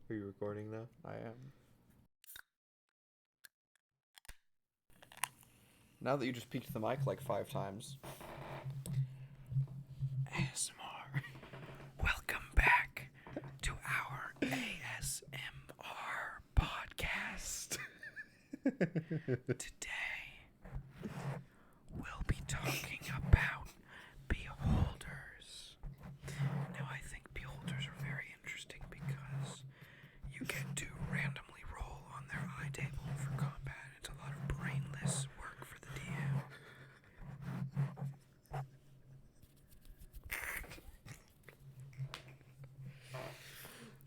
Are you recording now? I am. Now that you just peeked the mic like 5 times. ASMR. Welcome back to our ASMR podcast. Today, we'll be talking about beholders. Now, I think beholders are very interesting because you get to randomly roll on their eye table for combat. It's a lot of brainless work for the DM.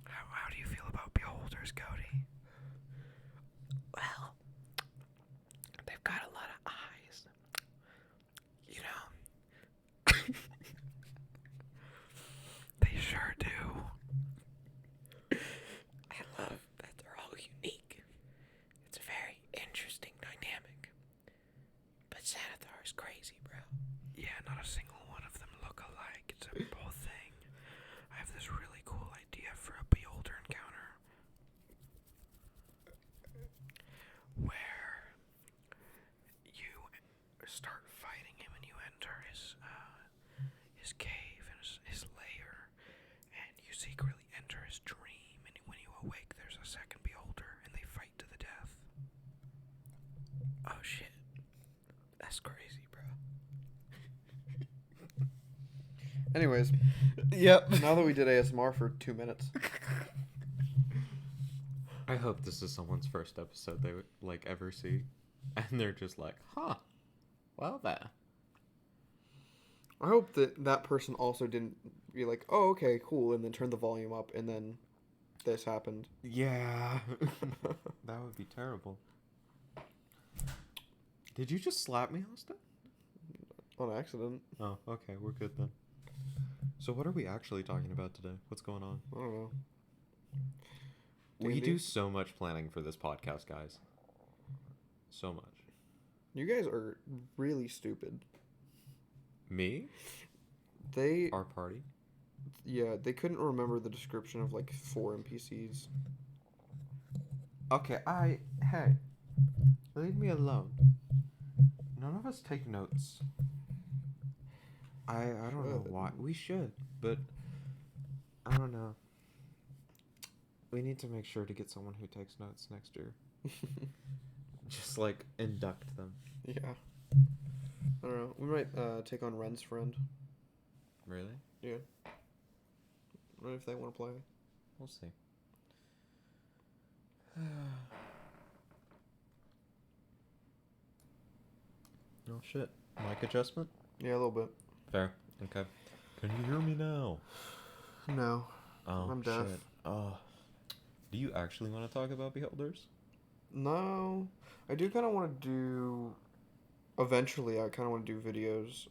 How do you feel about beholders, Cody? Well, they've got a lot of eyes. You know, they sure do. I love that they're all unique. It's a very interesting dynamic. But Xanathar is crazy, bro. Yeah, not a single one of them look alike. It's a whole thing. I have this really cool idea for a beholder encounter where you start fighting him and you enter his cave and his lair, and you secretly enter his dream, and when you awake there's a second beholder and they fight to the death. Oh shit. That's crazy, bro. Anyways, Yep. now that we did ASMR for 2 minutes. I hope this is someone's first episode they would like ever see, and they're just like, "Huh, well then." I hope that that person also didn't be like, oh, okay, cool, and then turn the volume up, and then this happened. Yeah, that would be terrible. Did you just slap me, Austin? On accident. Oh, okay, we're good then. So what are we actually talking about today? What's going on? I don't know. We D&D? do so much planning for this podcast, guys. So much. You guys are really stupid. Me? They, Our party? yeah, they couldn't remember the description of like 4 NPCs. Okay, hey, leave me alone. None of us take notes. I don't know Should. why. We should, but I don't know. We need to make sure to get someone who takes notes next year. Just like induct them. Yeah. I don't know. We might take on Ren's friend. Really? Yeah. What if they want to play? We'll see. Oh shit. Mic adjustment? Yeah, a little bit. Fair. Okay. Can you hear me now? No. Oh, I'm deaf. shit. Oh. Do you actually want to talk about beholders? No. I do kind of want to do... Eventually, I kind of want to do videos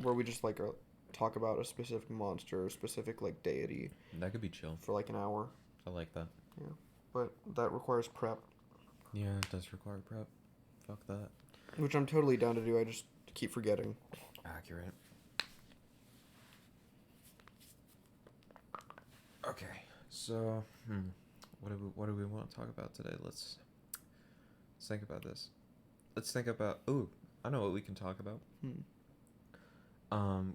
where we just, like, talk about a specific monster, a specific, like, deity That could be chill. for, like, an hour. I like that. Yeah. But that requires prep, Yeah, it does require prep. Fuck that. which I'm totally down to do. I just keep forgetting. Accurate. Okay, so what do we want to talk about today? Let's think about this. Let's think about. Ooh, I know what we can talk about.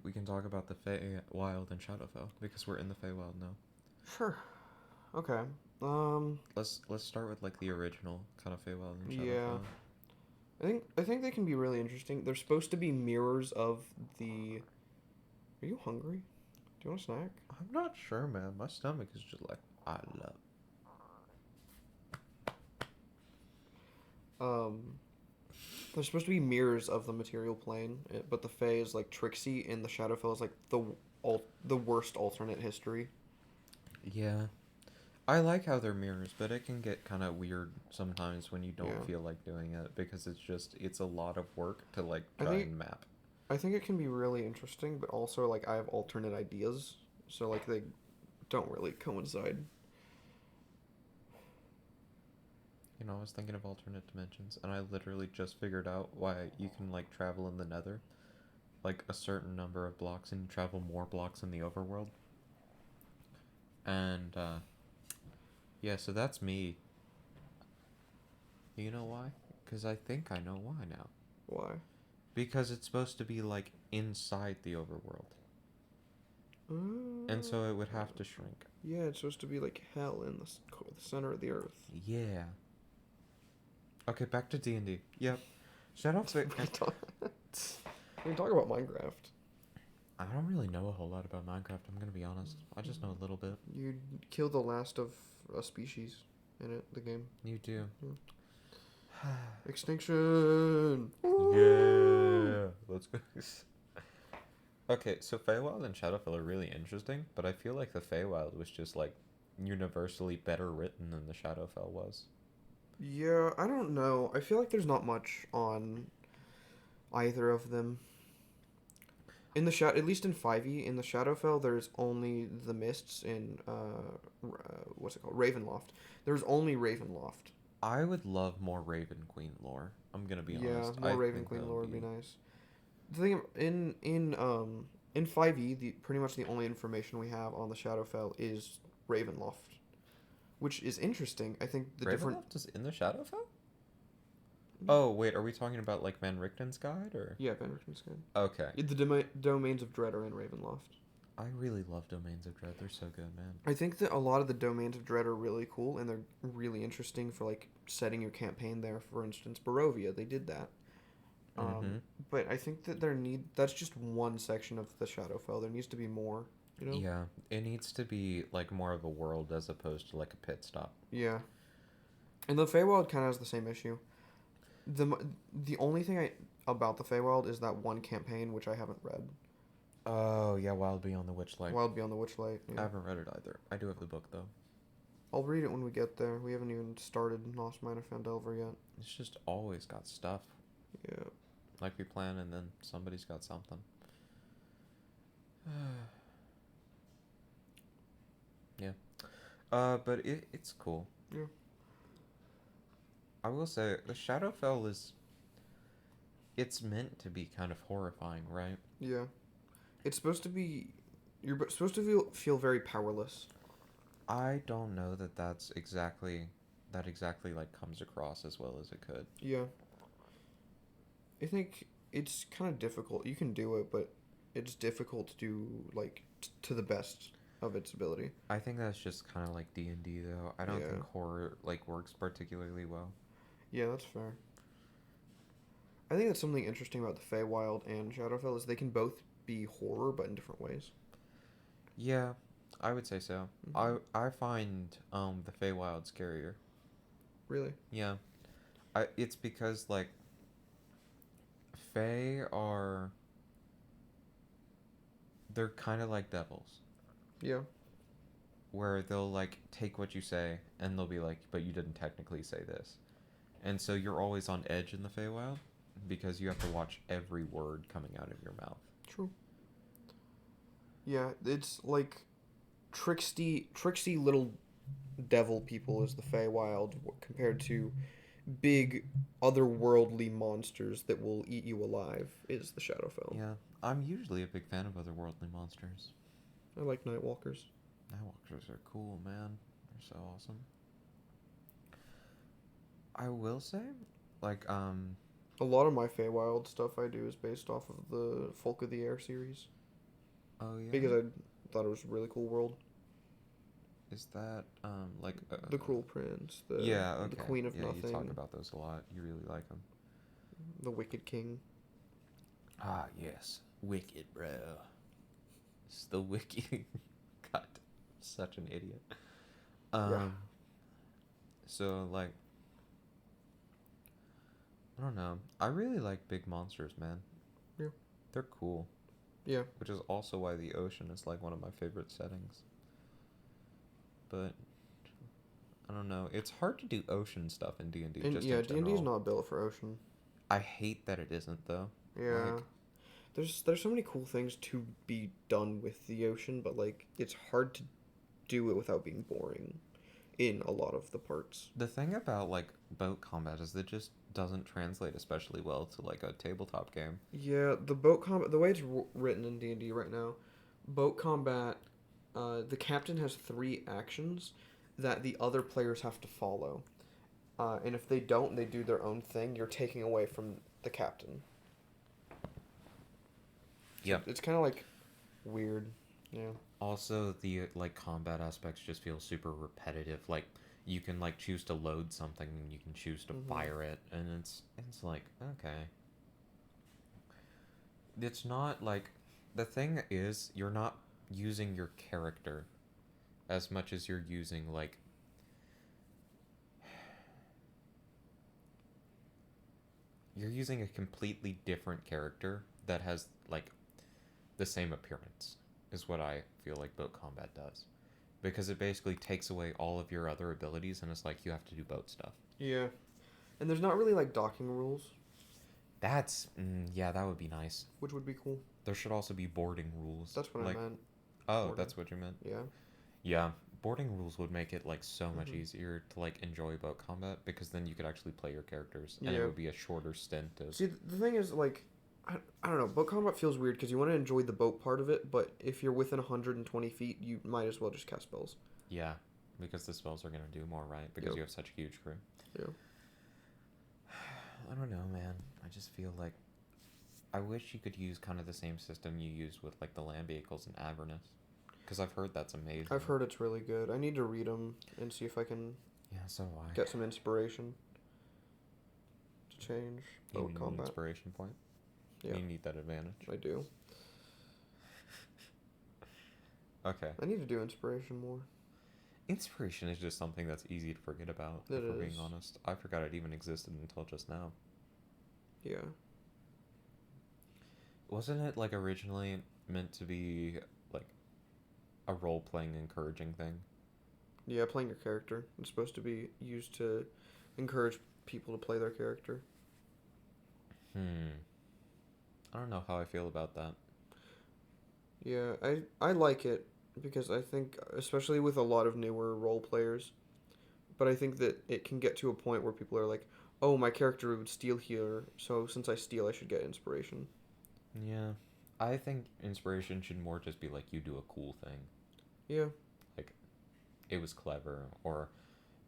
We can talk about the Feywild and Shadowfell because we're in the Feywild now. Sure. Okay. Let's start with like the original kind of Feywild and Shadowfell. Yeah. I think they can be really interesting. They're supposed to be mirrors of the... Are you hungry? Do you want a snack? I'm not sure, man. My stomach is just like I love. They're supposed to be mirrors of the material plane, but the Fae is like Trixie, and the Shadowfell is like the worst alternate history. Yeah. I like how they're mirrors, but it can get kind of weird sometimes when you don't Yeah. feel like doing it because it's a lot of work to like I try think- and map. I think it can be really interesting, but also like I have alternate ideas, so like they don't really coincide. You know, I was thinking of alternate dimensions, and I literally just figured out why you can like travel in the Nether, like a certain number of blocks, and you travel more blocks in the overworld. And Yeah, so that's me. You know why? Because I think I know why now. Why? Because it's supposed to be, like, inside the overworld. And so it would have to shrink. Yeah, it's supposed to be like hell in the center of the earth. Yeah. Okay, back to D&D. Yep. Shadow We can talk about Minecraft. I don't really know a whole lot about Minecraft, I'm gonna be honest. I just know a little bit. You kill the last of a species in it, the game. You do. Extinction! Yeah. Let's go. Okay, so Feywild and Shadowfell are really interesting, but I feel like the Feywild was just, like, universally better written than the Shadowfell was. Yeah, I don't know. I feel like there's not much on either of them. In the at least in 5e, in the Shadowfell, there's only the mists in what's it called, Ravenloft. There's only Ravenloft. I would love more Raven Queen lore. I'm gonna be honest. Yeah, more I Raven think Queen that lore would be nice. The thing in 5e, the pretty much the only information we have on the Shadowfell is Ravenloft, which is interesting. I think the different. Ravenloft is in the Shadowfell? Oh wait, are we talking about like Van Richten's guide or? Yeah, Van Richten's Guide. Okay. The domains of Dread are in Ravenloft. I really love Domains of Dread. They're so good, man. I think that a lot of the domains of Dread are really cool and they're really interesting for like setting your campaign there. For instance, Barovia, they did that. But I think that that's just one section of the Shadowfell. There needs to be more, you know? Yeah, it needs to be like more of a world as opposed to like a pit stop. Yeah. And the Feywild kind of has the same issue. The only thing about the Feywild is that one campaign which I haven't read. Oh yeah, Wild Beyond the Witchlight. Wild Beyond the Witchlight. Yeah. I haven't read it either. I do have the book though. I'll read it when we get there. We haven't even started Lost Mine of Fandelver yet. It's just always got stuff. Yeah. Like we plan and then somebody's got something. Yeah. But it's cool. Yeah. I will say the Shadowfell it's meant to be kind of horrifying, right? Yeah. It's supposed to be you're supposed to feel very powerless. I don't know that exactly like comes across as well as it could. Yeah. I think it's kind of difficult. You can do it, but it's difficult to do like to the best of its ability. I think that's just kind of like D&D though. I don't Yeah. think horror like works particularly well. Yeah, that's fair. I think that's something interesting about the Feywild and Shadowfell is they can both be horror but in different ways. Yeah, I would say so. Mhm. I find the Feywild scarier. Really? Yeah. It's because like Fey they're kind of like devils. Yeah. Where they'll like take what you say and they'll be like, but you didn't technically say this. And so you're always on edge in the Feywild because you have to watch every word coming out of your mouth. True. Yeah, it's like tricksy little devil people is the Feywild compared to big otherworldly monsters that will eat you alive is the Shadowfell. Yeah, I'm usually a big fan of otherworldly monsters. I like Nightwalkers. Nightwalkers are cool, man. They're so awesome. I will say, like, A lot of my Feywild stuff I do is based off of the Folk of the Air series. oh yeah, Because I thought it was a really cool world. is that like The Cruel Prince, yeah, okay, the Queen of yeah, Nothing, you talk about those a lot. You really like them. the Wicked King. Ah yes, wicked bro. It's the wicked. God, such an idiot. Yeah. So like, I don't know. I really like big monsters, man. Yeah. They're cool. Yeah. Which is also why the ocean is like one of my favorite settings. But I don't know. It's hard to do ocean stuff in D&D. And just yeah, in D&D is general. not built for ocean. I hate that it isn't though. Yeah. Like, There's so many cool things to be done with the ocean, but like it's hard to do it without being boring in a lot of the parts. the thing about like boat combat is it just doesn't translate especially well to like a tabletop game. Yeah, the boat combat, the way it's written in D&D right now, boat combat, the captain has 3 actions, that the other players have to follow. And if they don't, they do their own thing. You're taking away from the captain. Yeah. It's kind of like weird. Yeah. Also, the like combat aspects just feel super repetitive. Like you can like choose to load something, and you can choose to fire it, and it's like okay. It's not like the thing is you're not using your character as much as you're using like you're using a completely different character that has like the same appearance is what I feel like boat combat does, because it basically takes away all of your other abilities and it's like you have to do boat stuff. Yeah. And there's not really like docking rules, That's yeah, that would be nice. which would be cool. There should also be boarding rules. That's what like I meant. oh boarding. that's what you meant. Yeah. Yeah, boarding rules would make it like so much easier to like enjoy boat combat, because then you could actually play your characters and it Yeah. would be a shorter stint of See, the thing is, like, I don't know. Boat combat feels weird because you want to enjoy the boat part of it, but if you're within 120 feet, you might as well just cast spells. yeah, because the spells are gonna do more, right? Because Yep. you have such a huge crew. Yeah. I don't know, man. I just feel like I wish you could use kind of the same system you use with like the land vehicles in Avernus, because I've heard that's amazing. I've heard it's really good. I need to read them and see if I can Yeah, so do I. get some inspiration to change You boat need an combat. inspiration point. Yeah. You need that advantage. I do. Okay. I need to do inspiration more. Inspiration is just something that's easy to forget about, if It we're being is. honest. I forgot it even existed until just now. Yeah. Wasn't it like originally meant to be like a role playing encouraging thing? Yeah, playing your character. It's supposed to be used to encourage people to play their character. I don't know how I feel about that. Yeah, I like it because I think, especially with a lot of newer role players, but I think that it can get to a point where people are like, oh, my character would steal here, so since I steal, I should get inspiration. Yeah. I think inspiration should more just be like you do a cool thing. Yeah. Like it was clever, or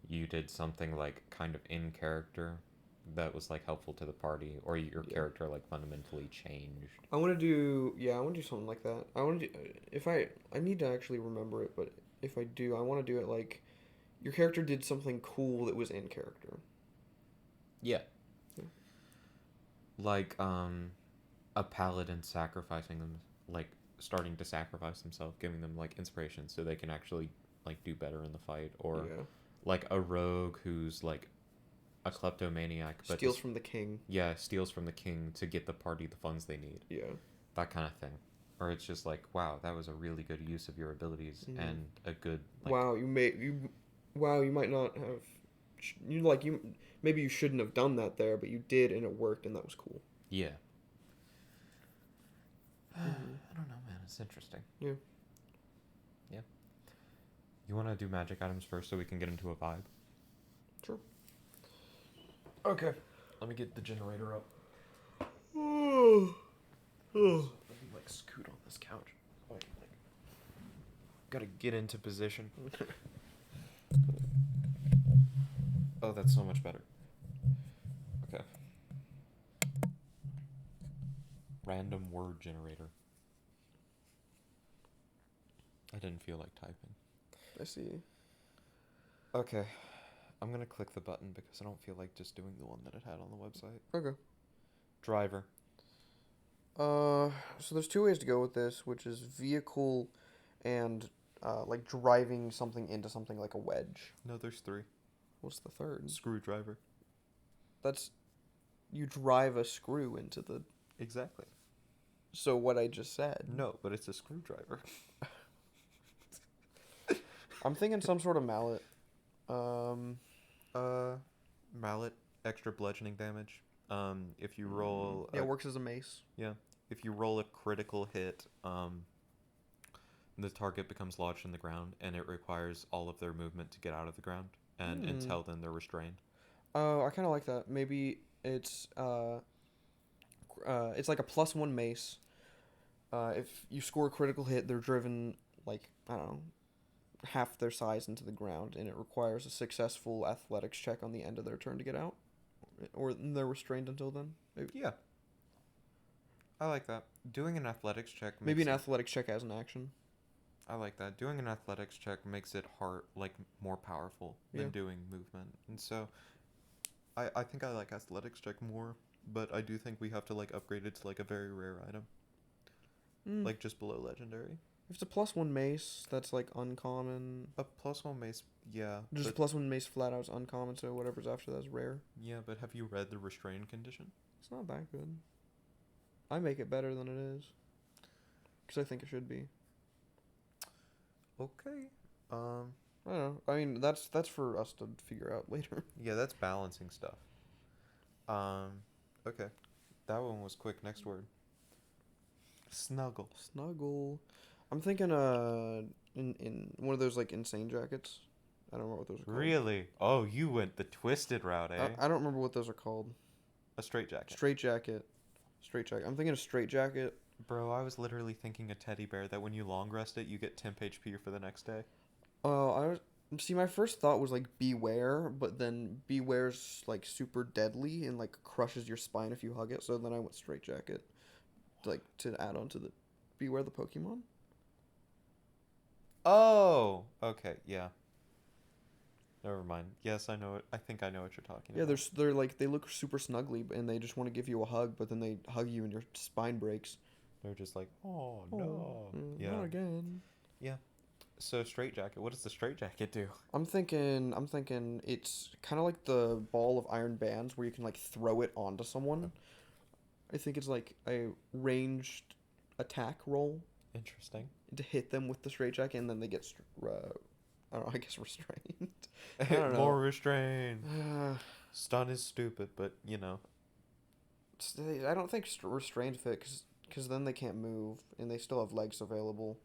you did something like kind of in character that was like helpful to the party, or your Yeah. character like fundamentally changed. I want to do, yeah, I want to do something like that. I want to do, if I need to actually remember it, but if I do, I want to do it like your character did something cool that was in character. Yeah. Yeah. Like a paladin sacrificing them, like starting to sacrifice themselves, giving them like inspiration so they can actually like do better in the fight, or Yeah. like a rogue who's like a kleptomaniac but Steals just- from the king. yeah, steals from the king to get the party the funds they need. Yeah. That kind of thing. Or it's just like, wow, that was a really good use of your abilities Mhm. and a good like, Wow, you might not have, maybe you shouldn't have done that there, but you did and it worked and that was cool. yeah. Mhm. I don't know, man. It's interesting. Yeah. Yeah. You want to do magic items first so we can get into a vibe? Sure. Okay. Let me get the generator up. Oh. Let me like scoot on this couch. Wait, like, gotta get into position. Oh, that's so much better. Okay. Random word generator. I didn't feel like typing. I see. Okay. I'm gonna click the button because I don't feel like just doing the one that it had on the website. Okay. Driver. So there's two ways to go with this, which is vehicle and like driving something into something like a wedge. No, there's three. What's the third? Screwdriver. That's you drive a screw into the. Exactly. So what I just said. No, but it's a screwdriver. I'm thinking some sort of mallet. Mallet, extra bludgeoning damage. If you roll, Yeah, it works as a mace. if you roll a critical hit, the target becomes lodged in the ground, and it requires all of their movement to get out of the ground, and until then they're restrained. Oh, I kind of like that. Maybe it's like a +1 mace. If you score a critical hit, they're driven like I don't know, half their size into the ground, and it requires a successful athletics check on the end of their turn to get out, or they're restrained until then. Yeah. I like that. Doing an athletics check Maybe makes an it, athletics check as an action. I like that. Doing an athletics check makes it more powerful than Yeah. doing movement. And so I think I like athletics check more, but I do think we have to like upgrade it to like a very rare item. Mm. Like just below legendary. If it's a +1 mace, that's like uncommon. A +1 mace, yeah. Just a but, +1 mace flat out is uncommon, so whatever's after that is rare. yeah, but have you read the restrain condition? It's not that good. I make it better than it is. Because I think it should be. Okay. I don't know. I mean, that's for us to figure out later. Yeah, that's balancing stuff. Okay. That one was quick. Next word. Snuggle. Snuggle. I'm thinking in one of those like insane jackets. I don't remember what those are called. Really? Oh, you went the twisted route, eh? I don't remember what those are called. A straight jacket. Straight jacket. Straight jacket. I'm thinking a straight jacket. Bro, I was literally thinking a teddy bear that when you long rest it, you get temp HP for the next day. Oh, my first thought was like beware, but then beware's like super deadly and like crushes your spine if you hug it. So then I went straight jacket, like to add on to the beware the Pokemon. Oh, okay, yeah. Never mind. Yes, I know it. I think I know what you're talking Yeah, about. they're like they look super snuggly, and they just want to give you a hug, but then they hug you and your spine breaks. They're just like, oh no. Yeah. Not again. So straight jacket. What does the straight jacket do? I'm thinking it's kind of like the ball of iron bands where you can like throw it onto someone. I think it's like a ranged attack roll Interesting. to hit them with the straight jacket, and then they get I don't know, I guess restrained. I don't know. More restrained. Stun is stupid, but you know. I don't think restrained fit because then they can't move and they still have legs available.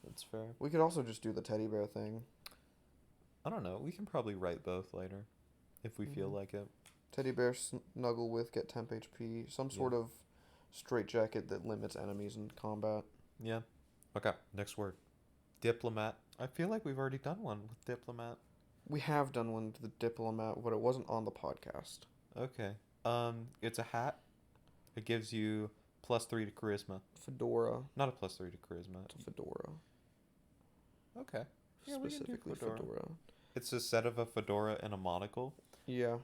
That's fair. We could also just do the teddy bear thing. I don't know. We can probably write both later, if we feel Mhm. like it. Teddy bear snuggle with, get temp HP. Some sort of straight jacket that limits enemies in combat. Yeah. Okay. Next word. Diplomat. I feel like we've already done one with diplomat. We have done one to the diplomat, but it wasn't on the podcast. Okay. It's a hat. It gives you +3 to charisma. Fedora. Not a +3 to charisma. It's a fedora. Okay. Yeah, we can do Specifically fedora. fedora. It's a set of a fedora and a monocle. Yeah.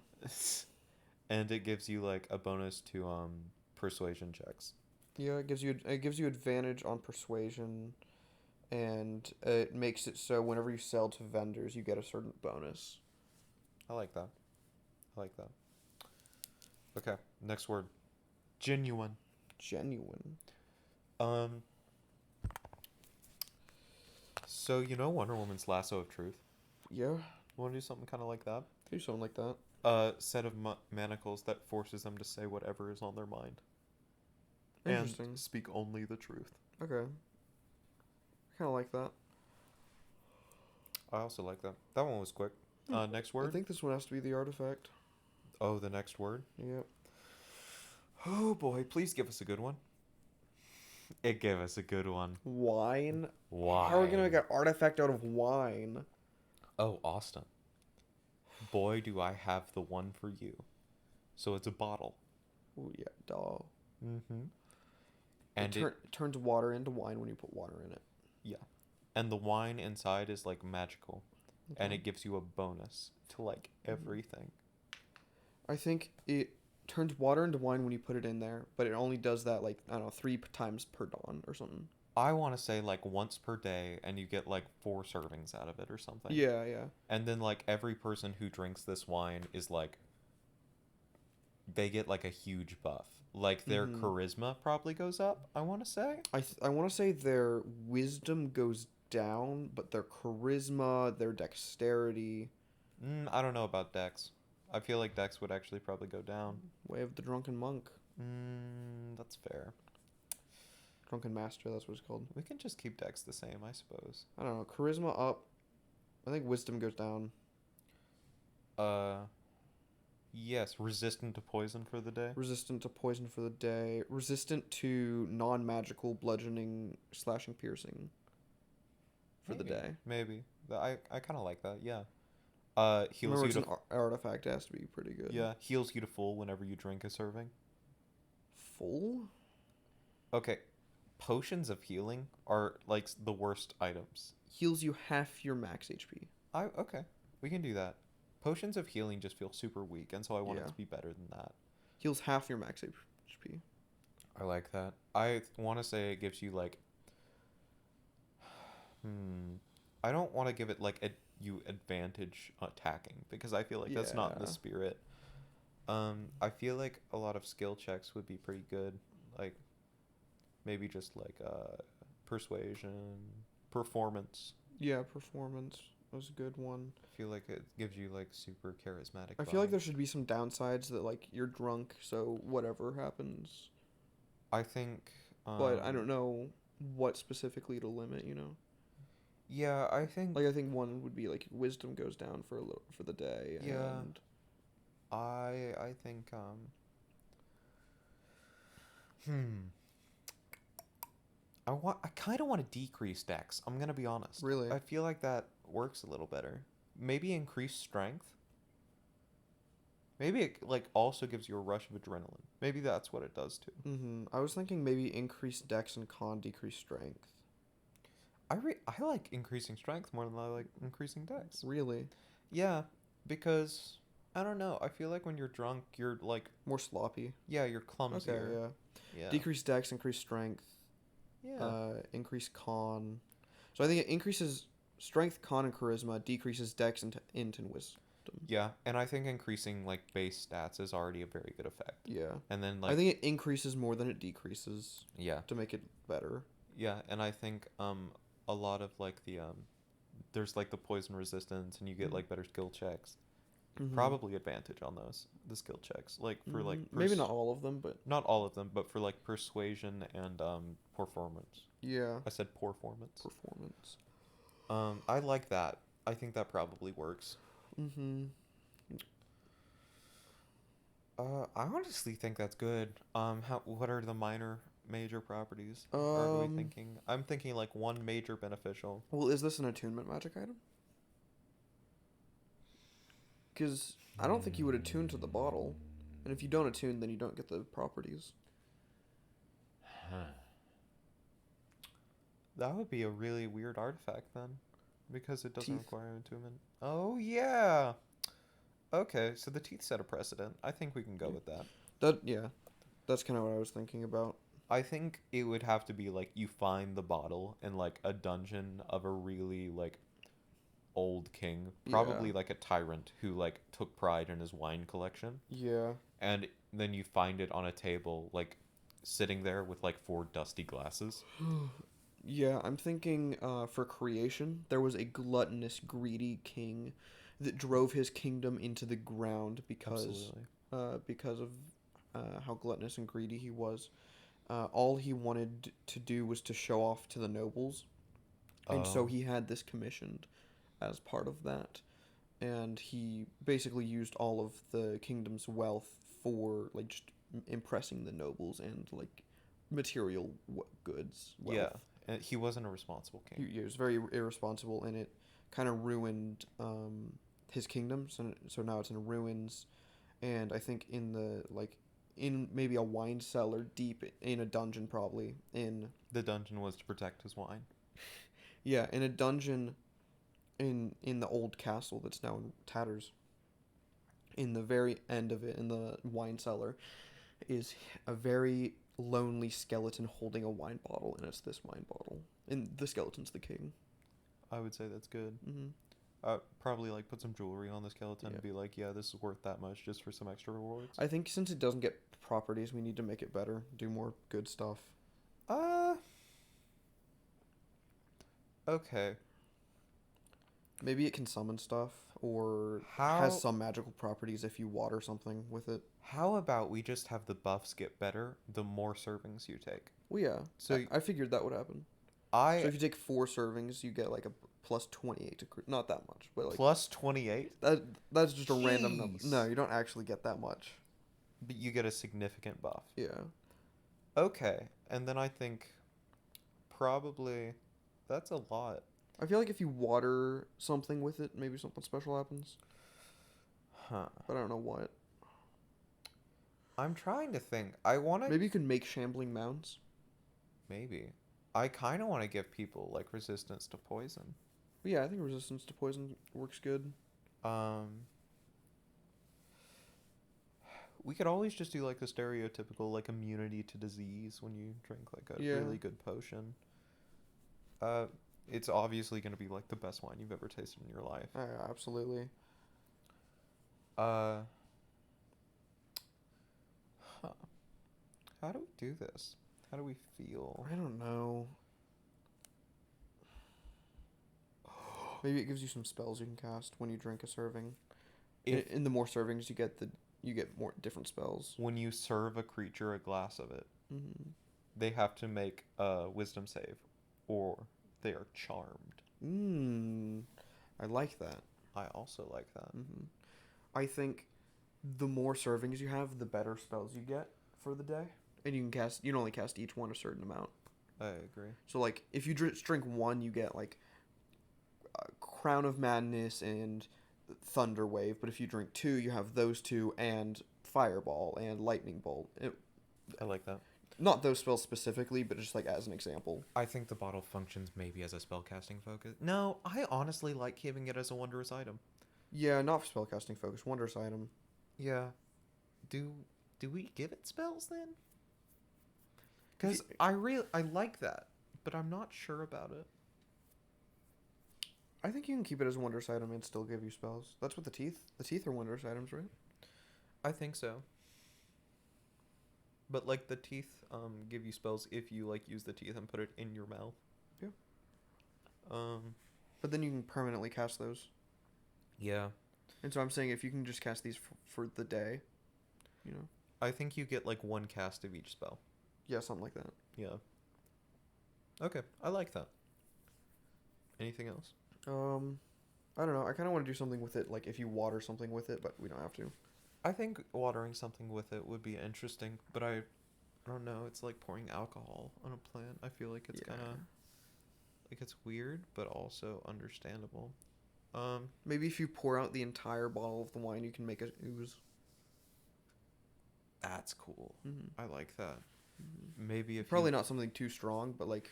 And it gives you like a bonus to persuasion checks. Yeah, it gives you advantage on persuasion, and it makes it so whenever you sell to vendors, you get a certain bonus. I like that. Okay, next word. Genuine. Genuine. So you know Wonder Woman's lasso of truth? Yeah. Want to do something kind of like that? Do something like that. A set of manacles that forces them to say whatever is on their mind. Interesting. And speak only the truth. Okay. I kind of like that. I also like that. That one was quick. Next word? I think this one has to be the artifact. Oh, the next word? Yep. Oh boy, please give us a good one. It gave us a good one. Wine. Why? How are we gonna make an artifact out of wine? Oh, Austin. Boy, do I have the one for you. So it's a bottle. Oh yeah, doll. Mm-hmm. And it turns water into wine when you put water in it. Yeah. And the wine inside is like magical. Okay. And it gives you a bonus to like everything. I think it turns water into wine when you put it in there, but it only does that like, I don't know, 3 times per dawn or something. I want to say like once per day and you get like 4 servings out of it or something. Yeah, yeah. And then like every person who drinks this wine is like, they get like a huge buff. Like their charisma probably goes up, I want to say. I want to say their wisdom goes down, but their charisma, their dexterity. I don't know about Dex. I feel like Dex would actually probably go down. Way of the Drunken Monk. That's fair. Drunken Master, that's what it's called. We can just keep Dex the same, I suppose. I don't know. Charisma up. I think wisdom goes down. Yes, resistant to poison for the day. Resistant to poison for the day. Resistant to non-magical bludgeoning, slashing, piercing for the day. Maybe. I kind of like that. Yeah. Heals Remember, you it's to an artifact. It has to be pretty good. yeah, heals you to full whenever you drink a serving. Full? Okay, potions of healing are like the worst items. Heals you half your max HP. Okay, we can do that. Potions of healing just feel super weak, and so I want it Yeah. to be better than that. Heals half your max HP. I like that. I want to say it gives you like, I don't want to give it like you advantage attacking because I feel like that's not in the Yeah. spirit. I feel like a lot of skill checks would be pretty good. Like maybe just like persuasion, performance. Yeah, performance was a good one. I feel like it gives you like super charismatic I feel like there vibes. should be some downsides that like you're drunk, so whatever happens. I think But I don't know what specifically to limit. You know, yeah, I think like I think one would be like wisdom goes down for for the day. yeah. And I think hmm I kind of want to decrease dex. I'm going to be honest. really, I feel like that works a little better. Maybe increase strength. Maybe it like also gives you a rush of adrenaline. Maybe that's what it does too. I was thinking maybe increase dex and con, decrease strength. I like increasing strength more than I like increasing dex. Really, Yeah, because I don't know. I feel like when you're drunk, you're like more sloppy. yeah, you're Okay, clumsier. yeah. Yeah. Decrease dex, increase strength. Yeah. Increase con. So I think it increases strength, con, and charisma. Decreases dex and int and wisdom. Yeah, and I think increasing like base stats is already a very good effect. Yeah. And then I like think it increases more than it decreases yeah. to make it better. Yeah, and I think a lot of like the there's like the poison resistance and you get Mhm. like better skill checks. Mhm. Probably advantage on those the skill checks. Like for like maybe not all of them, but not all of them, but for like persuasion and performance. yeah, I said performance. performance. I like that. I think that probably works. Mhm. I honestly think that's good. What are the minor major properties? Are we Um. thinking? I'm thinking like one major beneficial. Well, is this an attunement magic item? Because I don't think you would attune to the bottle, and if you don't attune, then you don't get the properties. That would be a really weird artifact then, because it doesn't Teeth. require attunement. Oh yeah. Okay, so the teeth set a precedent. I think we can go with that. That's kind of what I was thinking about. I think it would have to be like you find the bottle in like a dungeon of a really like old king, probably Yeah. like a tyrant who like took pride in his wine collection, Yeah. and then you find it on a table like sitting there with like four dusty glasses. Yeah, I'm thinking for creation, there was a gluttonous, greedy king that drove his kingdom into the ground Absolutely. because of how gluttonous and greedy he was. All he wanted to do was to show off to the nobles, and so Oh. he had this commissioned as part of that. And he basically used all of the kingdom's wealth for like just impressing the nobles and like material goods wealth. Yeah, and he wasn't a responsible king. He was very irresponsible, and it kind of ruined his kingdom. So now it's in ruins, and I think in the like in maybe a wine cellar deep in a dungeon, probably in The dungeon was to protect his wine. yeah, in a dungeon in the old castle that's now in tatters. In the very end of it, in the wine cellar, is a very lonely skeleton holding a wine bottle, and it's this wine bottle. And the skeleton's the king. I would say that's good. Mm-hmm. Probably like put some jewelry on the skeleton Yeah. and be like, yeah, this is worth that much just for some extra rewards. I think since it doesn't get properties, we need to make it better, do more good stuff. Okay. Maybe it can summon stuff, or How has some magical properties if you water something with it. how about we just have the buffs get better the more servings you take? Well, yeah. So I figured that would happen. So I if you take 4 servings, you get like a plus 28 to not that much, but like plus 28, that's just a random number. Jeez. No, you don't actually get that much. but you get a significant buff. Yeah. Okay, and then I think probably that's a lot. I feel like if you water something with it, maybe something special happens. Huh. But I don't know what. I'm trying to think. I want to... Maybe you can make shambling mounds. Maybe. I kind of want to give people, like, resistance to poison. But yeah, I think resistance to poison works good. We could always just do, like, the stereotypical, like, immunity to disease when you drink, like, a Yeah. really good potion. It's obviously going to be, like, the best wine you've ever tasted in your life. Absolutely. Huh. How do we do this? How do we feel? I don't know. Maybe it gives you some spells you can cast when you drink a serving. In the more servings you get more different spells. When you serve a creature a glass of it, Mm-hmm. they have to make a wisdom save, or they are charmed. I like that. I also like that. Mm-hmm. I think the more servings you have, the better spells you get for the day. And you can only cast each one a certain amount. I agree. So, like, if you drink one, you get, like, Crown of Madness and Thunder Wave. But if you drink two, you have those two and Fireball and Lightning Bolt. I like that. Not those spells specifically, but just, like, as an example. I think the bottle functions maybe as a spellcasting focus. No, I honestly like keeping it as a wondrous item. Yeah, not for spellcasting focus. Wondrous item. Yeah. Do we give it spells then? Because I like that, but I'm not sure about it. I think you can keep it as a wondrous item and still give you spells. That's what the teeth are wondrous items, right? I think so. But like the teeth give you spells if you like use the teeth and put it in your mouth. Yeah. But But then you can permanently cast those. yeah. And so I'm saying if you can just cast these for the day, you know. I think you get like one cast of each spell. Yeah, something like that. Yeah. Okay, I like that. Anything else? I don't know. I kind of want to do something with it, like if you water something with it, but we don't have to. I think watering something with it would be interesting, but I don't know. It's like pouring alcohol on a plant. I feel like it's Yeah. kind of like it's weird, but also understandable. Maybe if you pour out the entire bottle of the wine, you can make a ooze. That's cool. Mm-hmm. I like that. Maybe if Probably not something too strong, but like,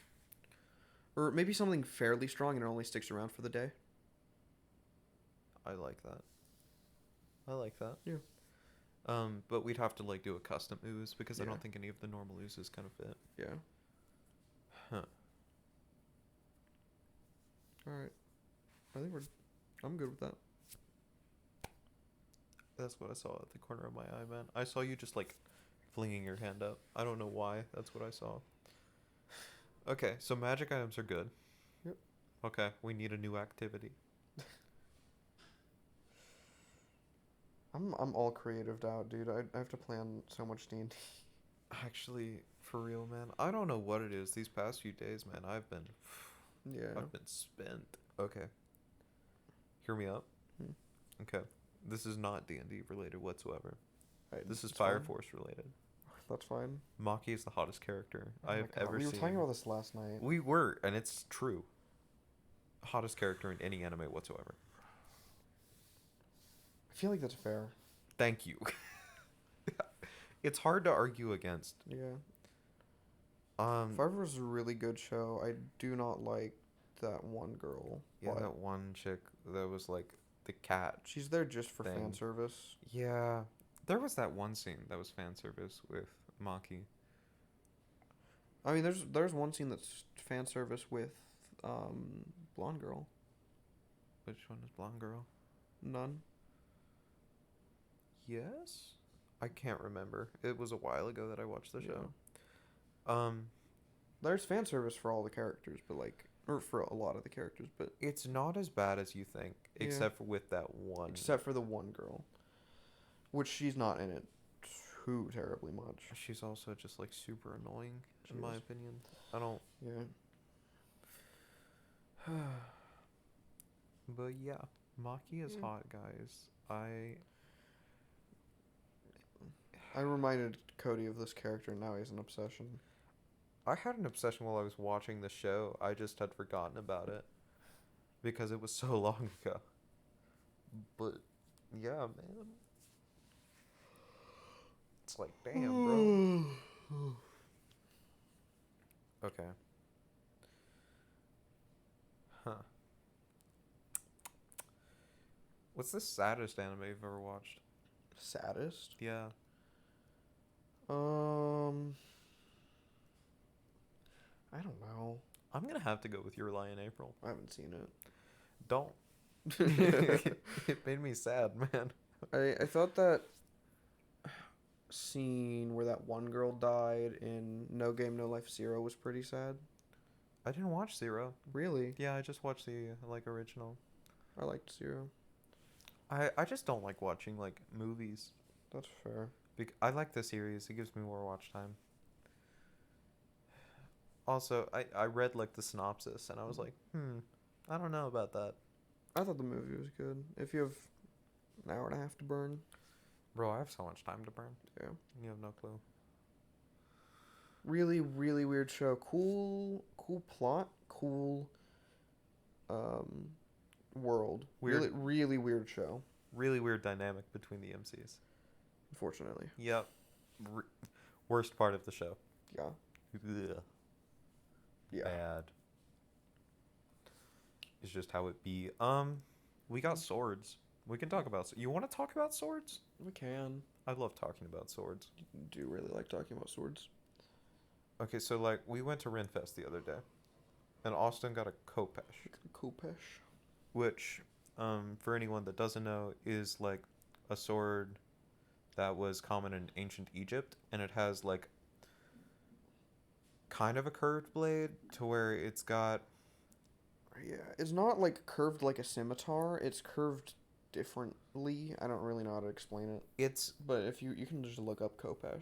or maybe something fairly strong and it only sticks around for the day. I like that. I like that. Yeah. But we'd have to like do a custom ooze because I Yeah. don't think any of the normal oozes kind of fit. Yeah. Huh. All right. I'm good with that. That's what I saw at the corner of my eye, man. I saw you just like flinging your hand up. I don't know why. That's what I saw. Okay, so magic items are good. Yep. Okay, we need a new activity. I'm all creatived out, dude. I have to plan so much D&D. Actually, for real, man, I don't know what it is. These past few days, man, I've been Yeah. spent. Okay. Hear me out. Hmm. Okay. This is not D&D related whatsoever. This is It's Fire fine. Force related. That's fine. Maki is the hottest character Oh I my have God, ever we seen. were talking about this last night. We were, and it's true. Hottest character in any anime whatsoever. I feel like that's fair. Thank you. It's hard to argue against. Yeah. Um, is a really good show. I do not like that one girl. yeah, but that one chick that was like the cat. she's there just for fan thing. service. Yeah, there was that one scene that was fan service with Maki. I mean, there's one scene that's fan service with blonde girl. Which one is blonde girl? None. Yes, I can't remember. It was a while ago that I watched the Yeah. show. There's fan service for all the characters, but like, or for a lot of the characters, but It's not as bad as you think, Yeah. except for with that one. except for the one girl, which she's not in it too terribly much. She's also just like super annoying, She in my is. opinion. I don't. Yeah. But yeah, Maki is Yeah. hot, guys. I reminded Cody of this character, and now he has an obsession. I had an obsession while I was watching the show. I just had forgotten about it. because it was so long ago. But yeah, man. It's like, damn, bro. Okay. Huh. What's the saddest anime you've ever watched? Saddest? Yeah. I don't know. I'm gonna have to go with Your Lie in April. I haven't seen Don't. it. It made me sad, man. I thought that scene where that one girl died in No Game No Life Zero was pretty sad. I didn't watch Zero. Really? Yeah, I just watched the like original. I liked Zero. I just don't like watching like movies. That's fair. I like the series. It gives me more watch time. Also, I read like the synopsis and I was like, I don't know about that. I thought the movie was good. If you have an hour and a half to burn, Bro, I have so much time to burn. yeah. You have no clue. Really, really weird show. Cool plot. Cool, world. Weird. Really, really weird show. Really weird dynamic between the MCs. Unfortunately. Yep. Worst part of the show. Yeah. Ugh. Yeah. Bad. It's just how it be. We got swords. We can talk about. You want to talk about swords? We can. I love talking about swords. Do really like talking about swords. Okay, so like we went to Renfest the other day, and Austin got a Kopesh, Kopesh. which, for anyone that doesn't know, is like a sword that was common in ancient Egypt, and it has like kind of a curved blade to where it's got. Yeah, it's not like curved like a scimitar. It's curved differently. I don't really know how to explain it. It's But if you can just look up Kopesh.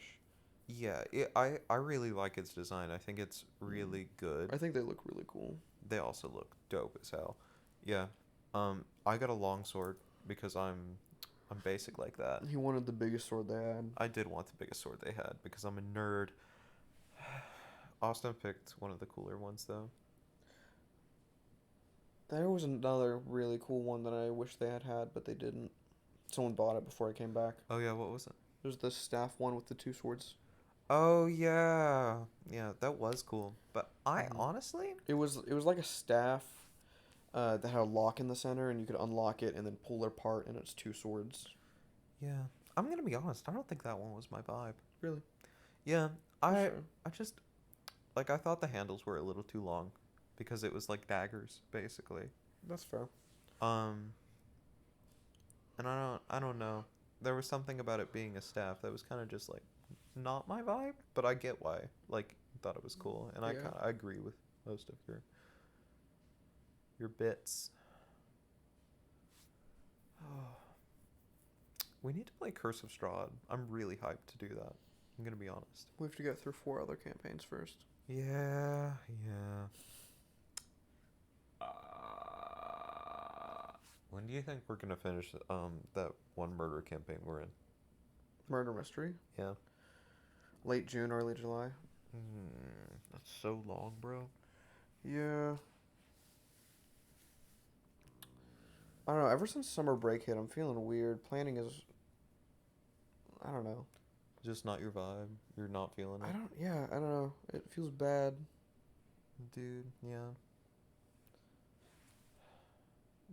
yeah. I really like its design. I think it's really good. I think they look really cool. They also look dope as hell. Yeah. I got a longsword because I'm basic like that. He wanted the biggest sword they had. I did want the biggest sword they had because I'm a nerd. Austin picked one of the cooler ones though. There was another really cool one that I wish they had, but they didn't. Someone bought it before I came back. Oh yeah, what was it? There's the staff one with the two swords. Oh yeah. Yeah, that was cool. But I Mhm. honestly, It was like a staff that had a lock in the center, and you could unlock it and then pull it apart, and it's two swords. yeah. I'm going to be honest. I don't think that one was my vibe. Really? Yeah. Sure. I just like I thought the handles were a little too long because it was like daggers basically. That's fair. And I don't know. There was something about it being a staff that was kind of just like not my vibe, but I get why. Like thought it was cool, and Yeah. I agree with most of your bits. We need to play Curse of Strahd. I'm really hyped to do that. I'm gonna be honest. We have to get through 4 other campaigns first. Yeah, yeah. When do you think we're gonna finish that one murder campaign we're in? Murder mystery. Yeah. Late June, early July. That's so long, bro. Yeah. I don't know. Ever since summer break hit, I'm feeling weird. Planning is. I don't know. Just not your vibe. You're not feeling it. Yeah, I don't know. It feels bad. Dude, yeah.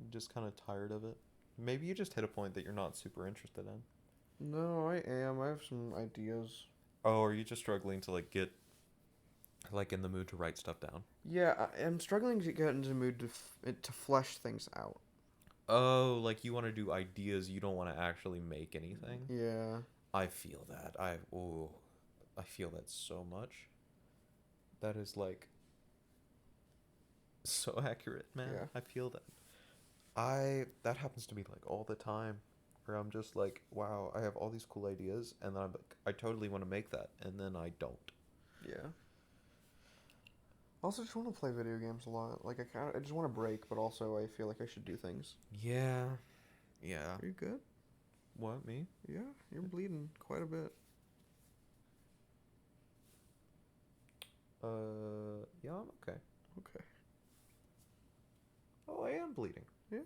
I'm just kind of tired of it. Maybe you just hit a point that you're not super interested in. No, I am. I have some ideas. Oh, are you just struggling to like get like in the mood to write stuff down? Yeah, I'm struggling to get into the mood to flesh things out. Oh, like you want to do ideas, you don't want to actually make anything? Yeah. I feel that. I feel that so much. That is like so accurate, man. Yeah. I feel that. That happens to me like all the time, where I'm just like, wow, I have all these cool ideas, and then I'm like, I totally want to make that, and then I don't. Yeah. Also, just want to play video games a lot. Like I just want to break, but also I feel like I should do things. Yeah. Yeah. Are you good? What, me? Yeah, you're bleeding quite a bit. Yeah, I'm okay. Okay. Oh, I am bleeding. Yeah.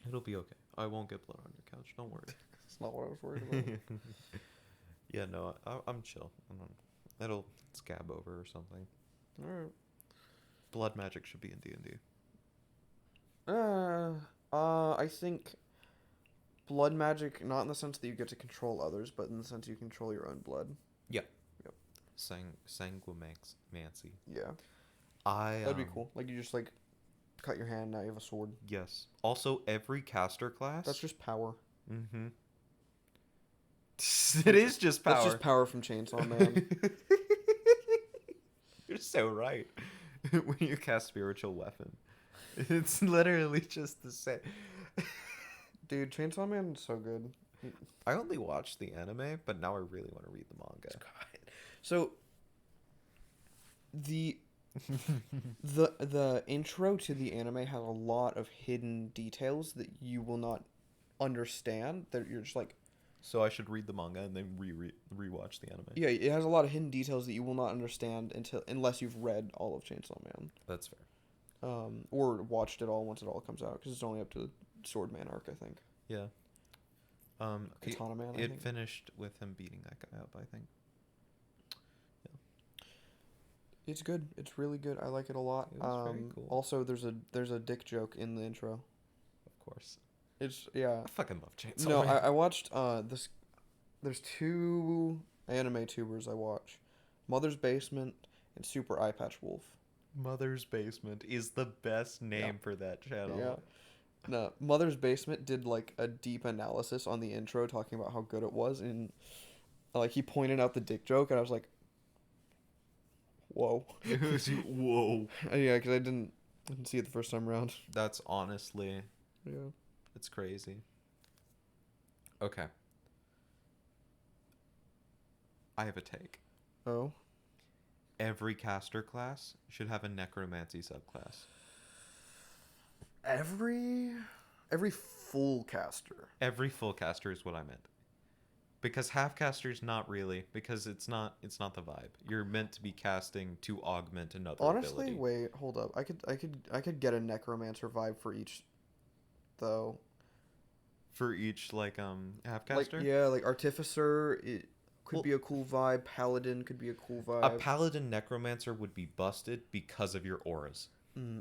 It'll be okay. I won't get blood on your couch. Don't worry. That's not what I was worried about. Yeah, no, I'm chill. It'll scab over or something. Alright. Blood magic should be in D&D. I think blood magic, not in the sense that you get to control others, but in the sense you control your own blood. Sanguimancy. Yeah. That'd That'd be cool. Like, you just, like, cut your hand, now you have a sword. Yes. Also, every caster class. That's just power. Mm-hmm. It is just power. That's just power from Chainsaw Man. You're so right. When you cast spiritual weapon, it's literally just the same. Dude, Chainsaw Man is so good. I only watched the anime, but now I really want to read the manga. So, the intro to the anime has a lot of hidden details that you will not understand. That you're just like, So I should read the manga and then rewatch the anime. yeah, it has a lot of hidden details that you will not understand unless you've read all of Chainsaw Man. That's fair. Or watched it all once it all comes out, because it's only up to Swordman arc, I think. Yeah. Katana Man. I It think. finished with him beating that guy up, I think. It's good. It's really good. I like it a lot. It was very cool. Also, there's a dick joke in the intro. Of course. It's yeah. I fucking love Chainsaw No, Man. I watched this. There's two anime tubers I watch, Mother's Basement and Super Eye Patch Wolf. Mother's Basement is the best name for that channel. Yeah. No, Mother's Basement did like a deep analysis on the intro, talking about how good it was, and like he pointed out the dick joke, and I was like, "Whoa!" Whoa. Yeah, because I didn't see it the first time around. That's honestly, Yeah. it's crazy. Okay. I have a take. Oh. Every caster class should have a necromancy subclass. Every full caster. Every full caster is what I meant. Because half casters not really, because it's not the vibe. You're meant to be casting to augment another Honestly, ability. wait, hold up. I could get a necromancer vibe for each, though. For each half Like, caster? yeah, like artificer, it could Well- be a cool vibe. Paladin could be a cool A vibe. paladin necromancer would be busted because of your auras.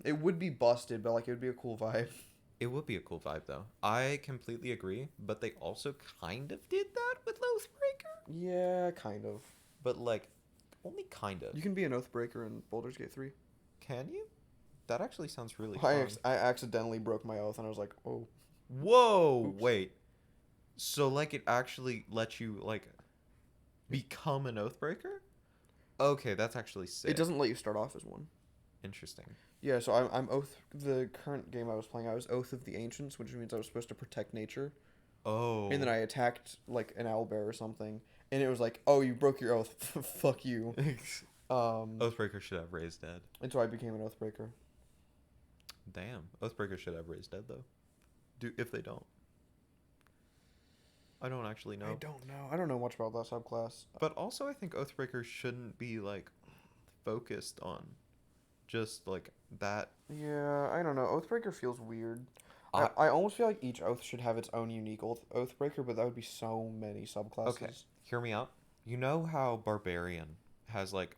It would be busted, but like it would be a cool vibe. It would be a cool vibe though. I completely agree, but they also kind of did that with Loathbreaker. Yeah, kind of. But like only kind of. You can be an Oathbreaker in Baldur's Gate 3. Can you? That actually sounds really I fun. I accidentally broke my oath, and I was like, oh. Whoa, Oops. wait. So like it actually lets you like become an Oathbreaker? Okay, that's actually sick. It doesn't let you start off as one. Interesting. Yeah, so I'm Oath. The current game I was playing, I was Oath of the Ancients, which means I was supposed to protect nature. Oh. And then I attacked like an owlbear or something, and it was like, "Oh, you broke your oath. Fuck you." Oathbreaker should have raised dead. And so I became an Oathbreaker. Damn. Oathbreaker should have raised dead though. If they don't. I don't actually know. I don't know. I don't know much about that subclass. But also I think Oathbreaker shouldn't be like focused on just like that. Yeah, I don't know. Oathbreaker feels weird. I almost feel like each oath should have its own unique Oathbreaker, but that would be so many subclasses. Okay, hear me out. You know how Barbarian has like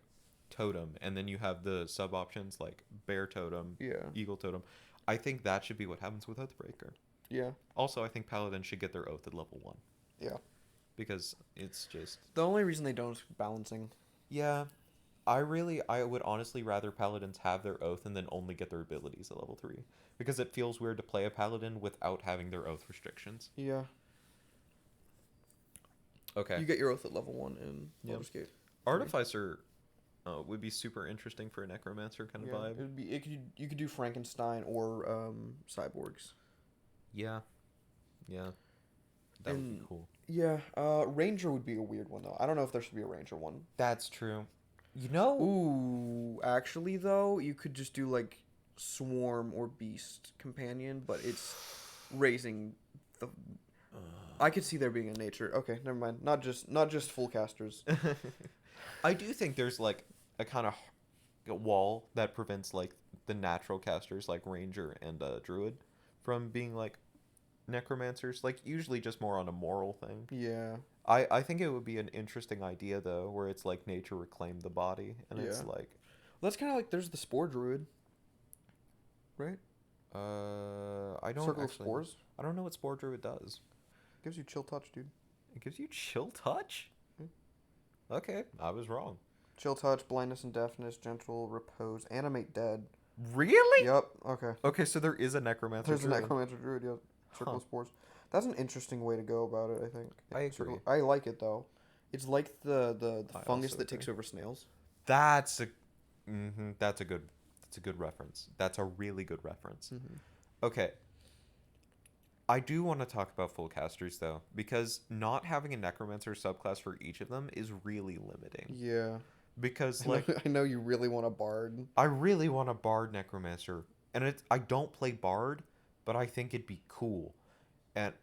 totem, and then you have the sub options like bear totem, Yeah. eagle totem. I think that should be what happens with Oathbreaker. Yeah. Also, I think Paladin should get their oath at level 1. Yeah. Because it's just The only reason they don't is balancing. yeah. I would honestly rather Paladins have their oath and then only get their abilities at level 3. Because it feels weird to play a Paladin without having their oath restrictions. Yeah. Okay. You get your oath at level 1 in Yep. Baldur's Gate. Artificer would be super interesting for a Necromancer kind of Yeah. vibe. It would be. You could do Frankenstein or cyborgs. Yeah. Yeah. That would be And- cool. Yeah. Ranger would be a weird one though. I don't know if there should be a Ranger one. That's true. You know? Ooh, actually though, you could just do like Swarm or Beast Companion, but it's raising the. I could see there being a nature. Okay, never mind. Not just full casters. I do think there's like a kind of a wall that prevents like the natural casters like ranger and druid from being like necromancers. Like usually just more on a moral thing. Yeah. I think it would be an interesting idea though, where it's like nature reclaimed the body, and it's Yeah. like, Well, that's kind of like there's the spore druid, right? I don't Circle of actually, spores I don't know what spore druid does. gives you chill touch, dude. It gives you chill touch. Hmm. Okay, I was wrong. Chill touch, blindness and deafness, gentle repose, animate dead. Really? Yep. Okay. Okay, so there is a necromancer. There's a druid. necromancer druid. Yep. Circle Huh. of spores. That's an interesting way to go about it. I think. I Circle- agree. I like it though. It's like the I fungus also that takes agree. over snails. That's a, that's a good, that's a good reference. That's a really good reference. Mm-hmm. Okay. I do want to talk about full casters though, because not having a necromancer subclass for each of them is really limiting. Yeah. Because I know, like I know you really want a bard. I really want a bard necromancer, and I don't play bard, but I think it'd be cool, and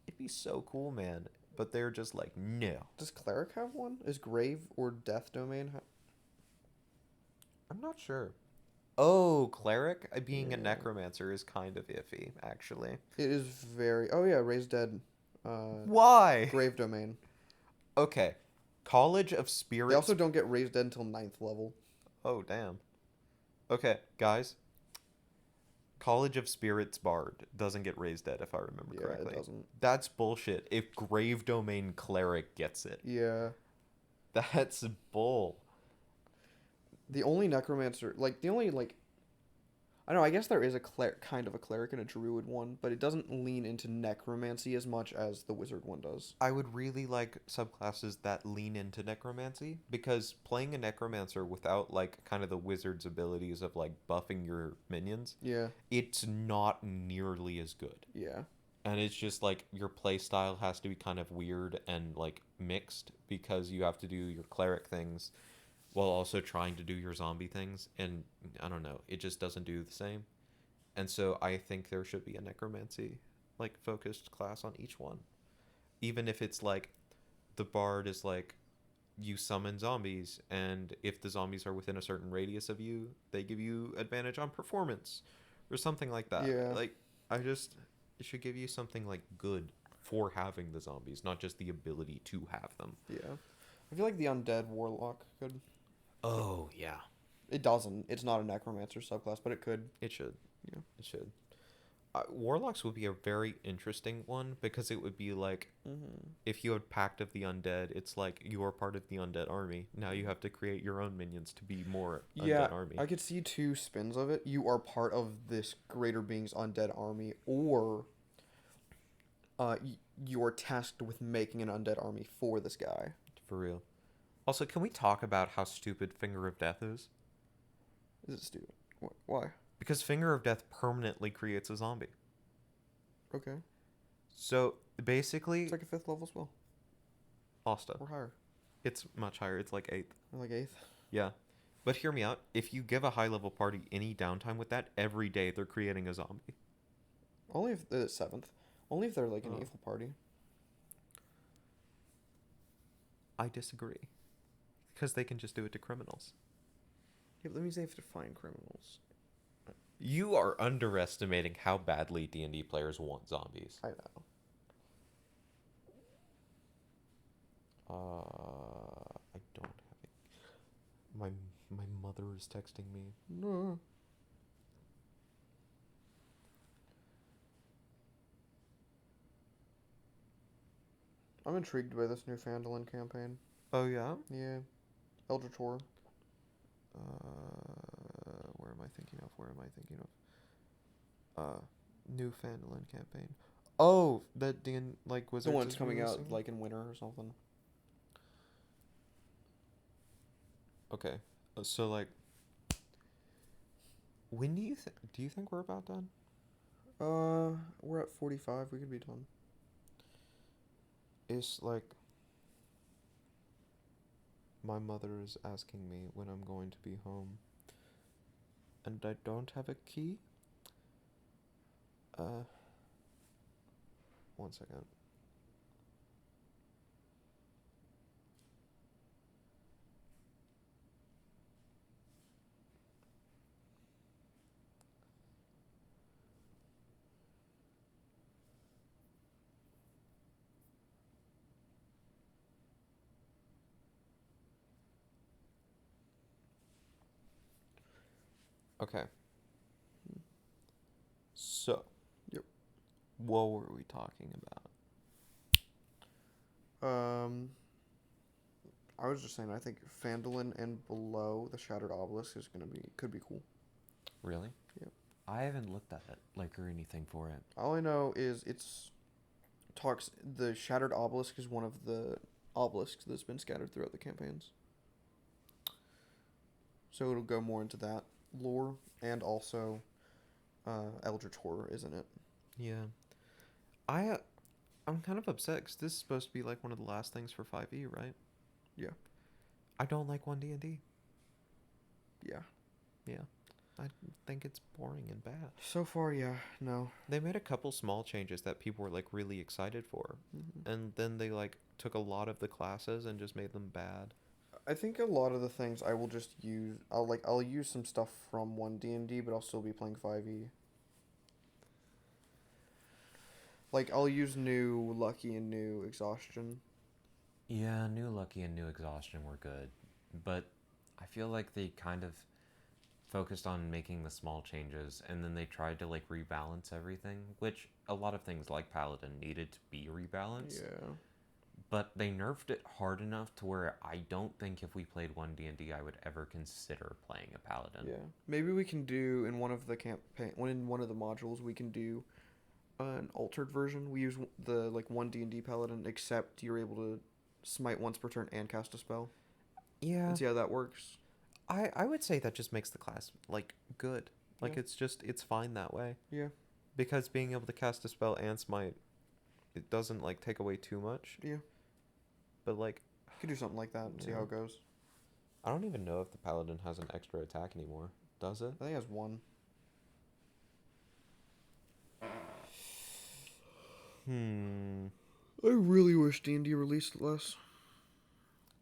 it'd be so cool, man. But they're just like, no. Does cleric have one? Is grave or death domain? I'm not sure. Oh, cleric being a Yeah. necromancer is kind of iffy, actually. It is very. Oh yeah, raise dead. Why? Grave domain. Okay, College of Spirits. They also don't get raised dead until 9th level. Oh, damn. Okay, guys. College of Spirits Bard doesn't get raised dead, if I remember Yeah, correctly. it doesn't. That's bullshit. If Grave Domain Cleric gets it, Yeah. that's bull. The only necromancer, like the only like, I don't know. I guess there is a kind of a cleric and a druid one, but it doesn't lean into necromancy as much as the wizard one does. I would really like subclasses that lean into necromancy, because playing a necromancer without like kind of the wizard's abilities of like buffing your minions, Yeah. it's not nearly as good. Yeah. And it's just like your play style has to be kind of weird and like mixed, because you have to do your cleric things while also trying to do your zombie things, and I don't know, it just doesn't do the same. And so I think there should be a necromancy like focused class on each one. Even if it's like the bard is like you summon zombies, and if the zombies are within a certain radius of you, they give you advantage on performance or something like that. Yeah. Like it should give you something like good for having the zombies, not just the ability to have them. Yeah. I feel like the undead warlock could. Oh, yeah. It doesn't. It's not a necromancer subclass, but it could. It should. Yeah. It should. Warlocks would be a very interesting one, because it would be like Mm-hmm. if you had Pact of the Undead, it's like you are part of the undead army. Now you have to create your own minions to be more Yeah, undead army. I could see two spins of it. You are part of this greater being's undead army, or you are tasked with making an undead army for this guy. For real. Also, can we talk about how stupid Finger of Death is? Is it stupid? Why? Because Finger of Death permanently creates a zombie. Okay. So basically, It's like a 5th level spell. Asta. Or higher. It's much higher. It's like 8th. Or like 8th. Yeah. But hear me out. If you give a high level party any downtime with that, every day they're creating a zombie. Only if it's 7th. Only if they're like an Oh. evil party. I disagree. Because they can just do it to criminals. Yeah, but that means they have to find criminals. You are underestimating how badly D&D players want zombies. I know. I don't have it. My mother is texting me. No. I'm intrigued by this new Fandolin campaign. Oh yeah. Yeah. Eldritch Horror. Where am I thinking of? New Fandolin campaign. Oh, that Dan like The Wizards one's is coming out releasing? like in winter or something. Okay, so like, when do you think we're about done? We're at 45. We could be done. It's like, my mother is asking me when I'm going to be home, and I don't have a key. One second. Okay. So. Yep. What were we talking about? I was just saying, I think Phandalin and below the Shattered Obelisk could be cool. Really? Yep. I haven't looked at it, or anything for it. All I know is the Shattered Obelisk is one of the obelisks that's been scattered throughout the campaigns. So it'll go more into that lore, and also Eldritch Horror, isn't it? Yeah. I'm kind of upset because this is supposed to be like one of the last things for 5e, right? Yeah. I don't like 1D&D. Yeah. Yeah. I think it's boring and bad. So far, yeah. No. They made a couple small changes that people were like really excited for. Mm-hmm. And then they like took a lot of the classes and just made them bad. I think a lot of the things I will just use. I'll use some stuff from 1D&D, but I'll still be playing 5e. Like, I'll use new Lucky and new Exhaustion. Yeah, New Lucky and New Exhaustion were good. But I feel like they kind of focused on making the small changes and then they tried to like rebalance everything, which a lot of things like Paladin needed to be rebalanced. Yeah. But they nerfed it hard enough to where I don't think if we played 1D&D I would ever consider playing a Paladin. Yeah. Maybe we can do in one of the modules we can do an altered version. We use the like 1D&D Paladin, except you're able to smite once per turn and cast a spell. Yeah. And see how that works. I would say that just makes the class like good. Like Yeah. it's fine that way. Yeah. Because being able to cast a spell and smite, it doesn't like take away too much. Yeah. But like You could do something like that and see how it goes. I don't even know if the Paladin has an extra attack anymore. Does it? I think it has one. I really wish D&D released less.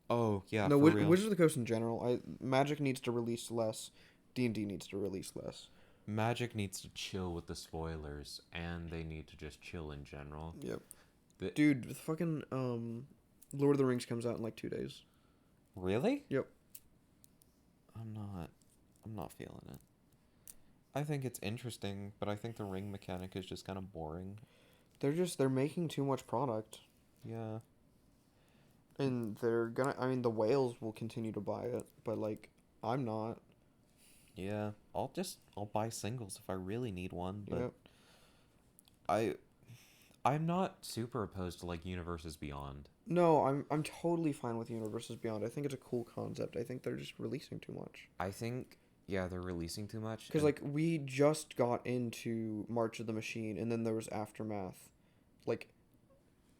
Oh, yeah, No, for real. Wizards of the Coast in general. Magic needs to release less. D&D needs to release less. Magic needs to chill with the spoilers, and they need to just chill in general. Yep. Dude, the fucking Lord of the Rings comes out in like 2 days. Really? Yep. I'm not feeling it. I think it's interesting, but I think the ring mechanic is just kind of boring. They're making too much product. Yeah. And the whales will continue to buy it, but like I'm not. Yeah, I'll buy singles if I really need one, but Yep. I'm not super opposed to like Universes Beyond. No, I'm totally fine with Universes Beyond. I think it's a cool concept. I think they're just releasing too much. I think they're releasing too much. Because like we just got into March of the Machine, and then there was Aftermath. Like,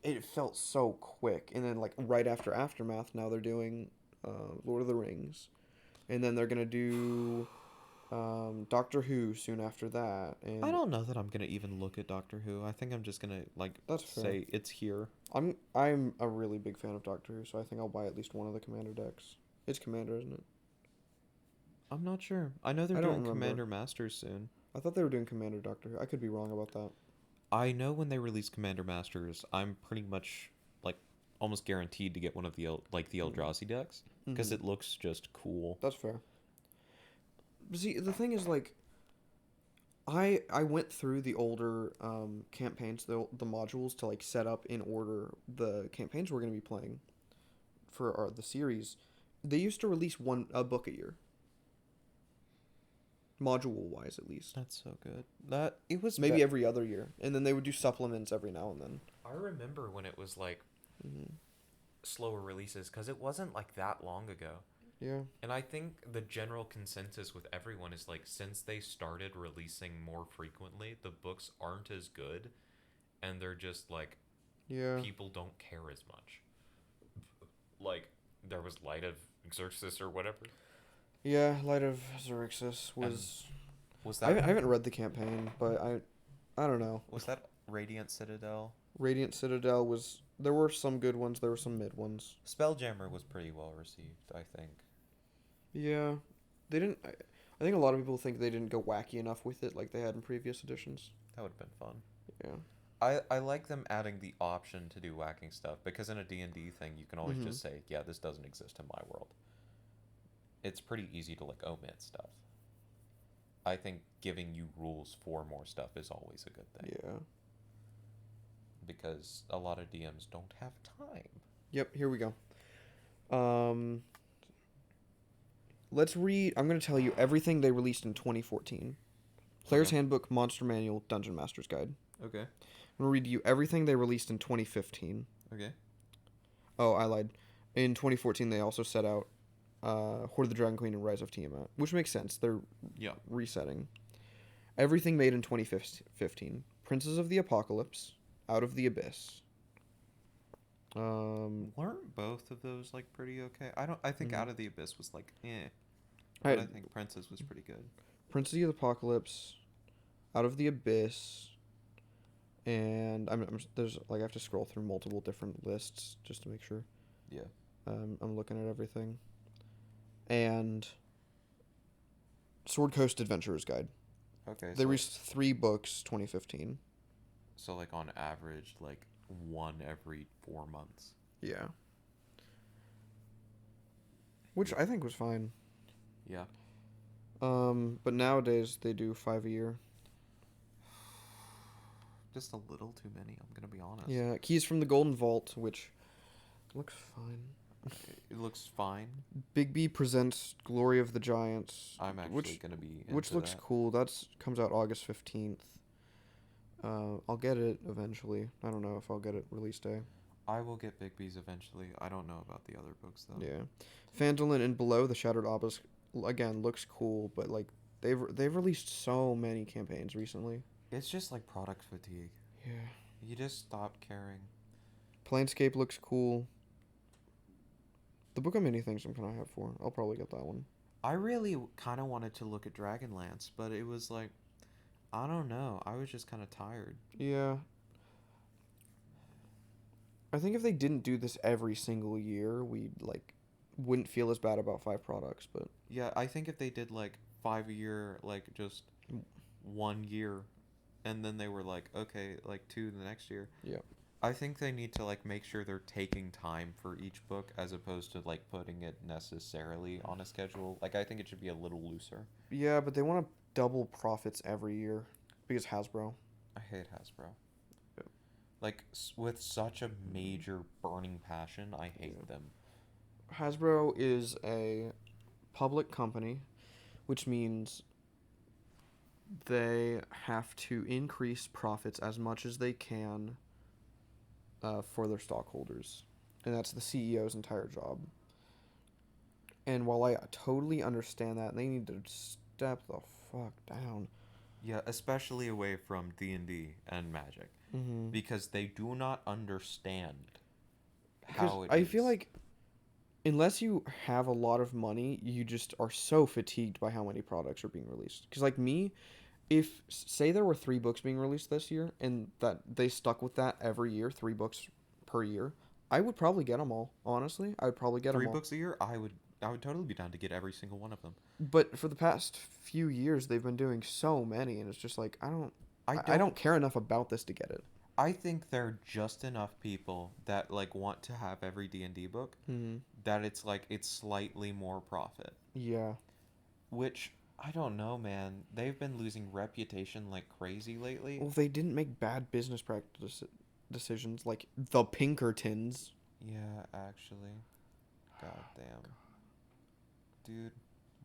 it felt so quick, and then like right after Aftermath, now they're doing Lord of the Rings, and then they're gonna do Doctor Who soon after that. And I don't know that I'm gonna even look at Doctor Who. I think I'm just gonna like say it's here. I'm a really big fan of Doctor Who, so I think I'll buy at least one of the Commander decks. It's Commander, isn't it? I'm not sure. I know they're doing Commander Masters soon. I thought they were doing Commander Doctor Who. I could be wrong about that. I know when they release Commander Masters, I'm pretty much like almost guaranteed to get one of the Eldrazi decks because it looks just cool. That's fair. But see, the thing is, like, I went through the older campaigns, the modules to like set up in order the campaigns we're going to be playing for the series. They used to release a book a year. Module wise, at least. That's so good. That it was maybe every other year, and then they would do supplements every now and then. I remember when it was like slower releases because it wasn't like that long ago. Yeah. And I think the general consensus with everyone is like since they started releasing more frequently, the books aren't as good, and they're just like people don't care as much. Like there was Light of Xerxes or whatever. Yeah, Light of Xerxes was that I haven't read the campaign, but I don't know. Was that Radiant Citadel? Radiant Citadel was... There were some good ones, there were some mid ones. Spelljammer was pretty well received, I think. Yeah. They didn't... I think a lot of people think they didn't go wacky enough with it like they had in previous editions. That would have been fun. Yeah. I like them adding the option to do whacking stuff, because in a D&D thing, you can always just say, yeah, this doesn't exist in my world. It's pretty easy to, like, omit stuff. I think giving you rules for more stuff is always a good thing. Yeah. Because a lot of DMs don't have time. Yep, here we go. Let's read. I'm going to tell you everything they released in 2014. Player's Okay. Handbook, Monster Manual, Dungeon Master's Guide. Okay. I'm going to read you everything they released in 2015. Okay. Oh, I lied. In 2014, they also set out Horde of the Dragon Queen and Rise of Tiamat, which makes sense. They're Yeah. resetting. Everything made in 2015. Princes of the Apocalypse, Out of the Abyss. Weren't both of those like pretty okay? I think Mhm. Out of the Abyss was like but I I, think Princess was pretty good. Princes of the Apocalypse, Out of the Abyss, and there's like I have to scroll through multiple different lists just to make sure. Yeah. I'm looking at everything. And Sword Coast Adventurer's Guide. Okay. They released 3 books 2015. So like on average, like one every 4 months. Yeah. Which I think was fine. Yeah. But nowadays they do 5 a year. Just a little too many, I'm gonna be honest. Yeah, Keys from the Golden Vault, which looks fine. It looks fine. Big B presents Glory of the Giants. I'm actually gonna be into Which looks that. cool. That's comes out August 15th. I'll get it eventually. I don't know if I'll get it release day. I will get Big B's eventually. I don't know about the other books though. Yeah. Phandalin and Below the Shattered Obelisk again looks cool, but like they've released so many campaigns recently. It's just like product fatigue. Yeah. You just stop caring. Planescape looks cool. The Book of Many Things I'm kind of hyped for. I'll probably get that one. I really kind of wanted to look at Dragonlance, but it was like, I don't know. I was just kind of tired. Yeah. I think if they didn't do this every single year, we like wouldn't feel as bad about 5 products, but Yeah, I think if they did like 5 year, like just 1 year, and then they were like, okay, like 2 the next year. yeah. I think they need to like make sure they're taking time for each book as opposed to like putting it necessarily on a schedule. Like I think it should be a little looser. Yeah, but they want to double profits every year because Hasbro. I hate Hasbro. Yep. Like with such a major burning passion, I hate them. Hasbro is a public company, which means they have to increase profits as much as they can for their stockholders. And that's the CEO's entire job. And while I totally understand that, they need to step the fuck down. Yeah, especially away from D&D and Magic, Mm-hmm. because they do not understand Because how it I is. feel like unless you have a lot of money, you just are so fatigued by how many products are being released. Because like me, if say there were 3 books being released this year and that they stuck with that every year, 3 books per year, I would probably get them all. Honestly, I would probably get 3 them all. books a year, I would totally be down to get every single one of them. But for the past few years, they've been doing so many, and it's just like I don't care enough about this to get it. I think there are just enough people that like want to have every D&D book Mm-hmm. that it's like it's slightly more profit. Yeah. Which I don't know, man. They've been losing reputation like crazy lately. Well, they didn't make bad business practice decisions like the Pinkertons. Yeah, actually. God damn. Dude,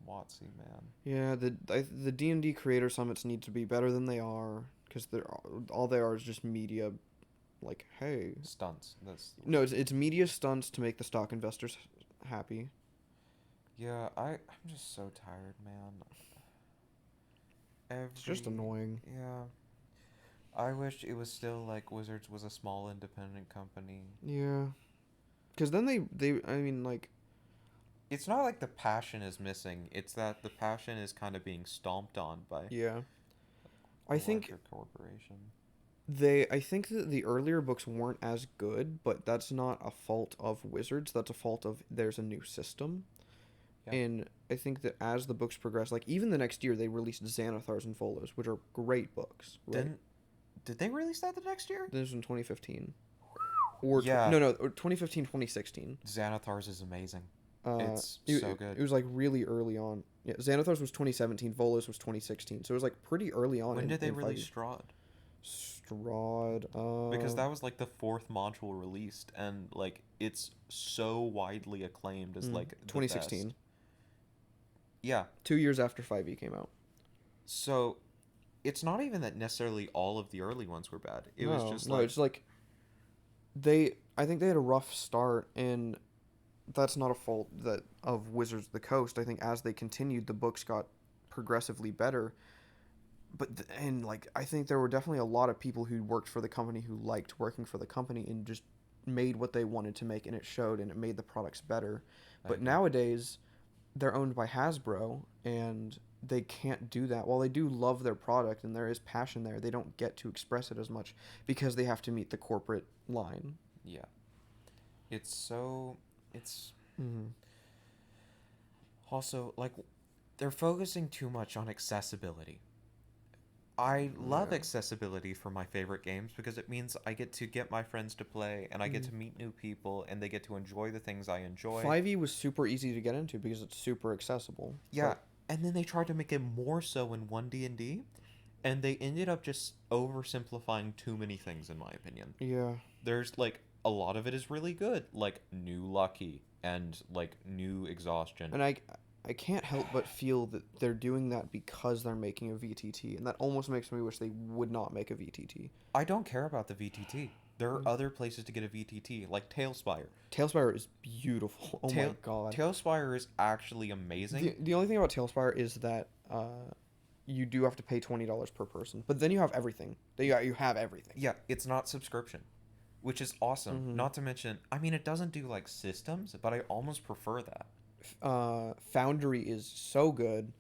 Wotc, man. Yeah, the D&D creator summits need to be better than they are because they're all they are is just media. Like, hey, Stunts. That's no, it's media stunts to make the stock investors happy. Yeah, I'm just so tired, man. It's just annoying. Yeah. I wish it was still like Wizards was a small independent company. Yeah, because then they I mean like It's not like the passion is missing. It's that the passion is kind of being stomped on by yeah. a I think larger corporation. I think that the earlier books weren't as good, but that's not a fault of Wizards. That's a fault of there's a new system. Yeah. And I think that as the books progress, like even the next year they released Xanathars and Folos, which are great books. Right? Did they release that the next year? This was in 2015. Or Yeah. no, or 2015, 2016. Xanathars is amazing. It's It, so it, good. it was like really early on. Yeah, Xanathars was 2017, Volos was 2016, so it was like pretty early on. When did they in release 5e. Strahd? Strahd, Because that was like the fourth module released, and like it's so widely acclaimed as like the 2016. best. Yeah. 2 years after 5e came out. So it's not even that necessarily all of the early ones were bad. It was just No, like it's like I think they had a rough start, and that's not a fault that of Wizards of the Coast. I think as they continued, the books got progressively better. And like I think there were definitely a lot of people who worked for the company who liked working for the company and just made what they wanted to make, and it showed, and it made the products better. I But agree. nowadays, they're owned by Hasbro, and they can't do that. While they do love their product and there is passion there, they don't get to express it as much because they have to meet the corporate line. Yeah. It's so it's Mm-hmm. also like they're focusing too much on accessibility. I love Yeah. accessibility for my favorite games because it means I get to get my friends to play and I get Mhm. to meet new people and they get to enjoy the things I enjoy. 5e was super easy to get into because it's super accessible. Yeah, and then they tried to make it more so in 1D&D, and they ended up just oversimplifying too many things in my opinion. Yeah. There's like a lot of it is really good, like new lucky and like new exhaustion. And I can't help but feel that they're doing that because they're making a VTT, and that almost makes me wish they would not make a VTT. I don't care about the VTT. There are Mm. other places to get a VTT, like Tailspire. Tailspire is beautiful. Oh my god. Tailspire is actually amazing. The only thing about Tailspire is that you do have to pay $20 per person, but then you have everything. You have everything. Yeah, it's not subscription, which is awesome. Mhm. Not to mention, I mean, it doesn't do like systems, but I almost prefer that. Foundry is so good.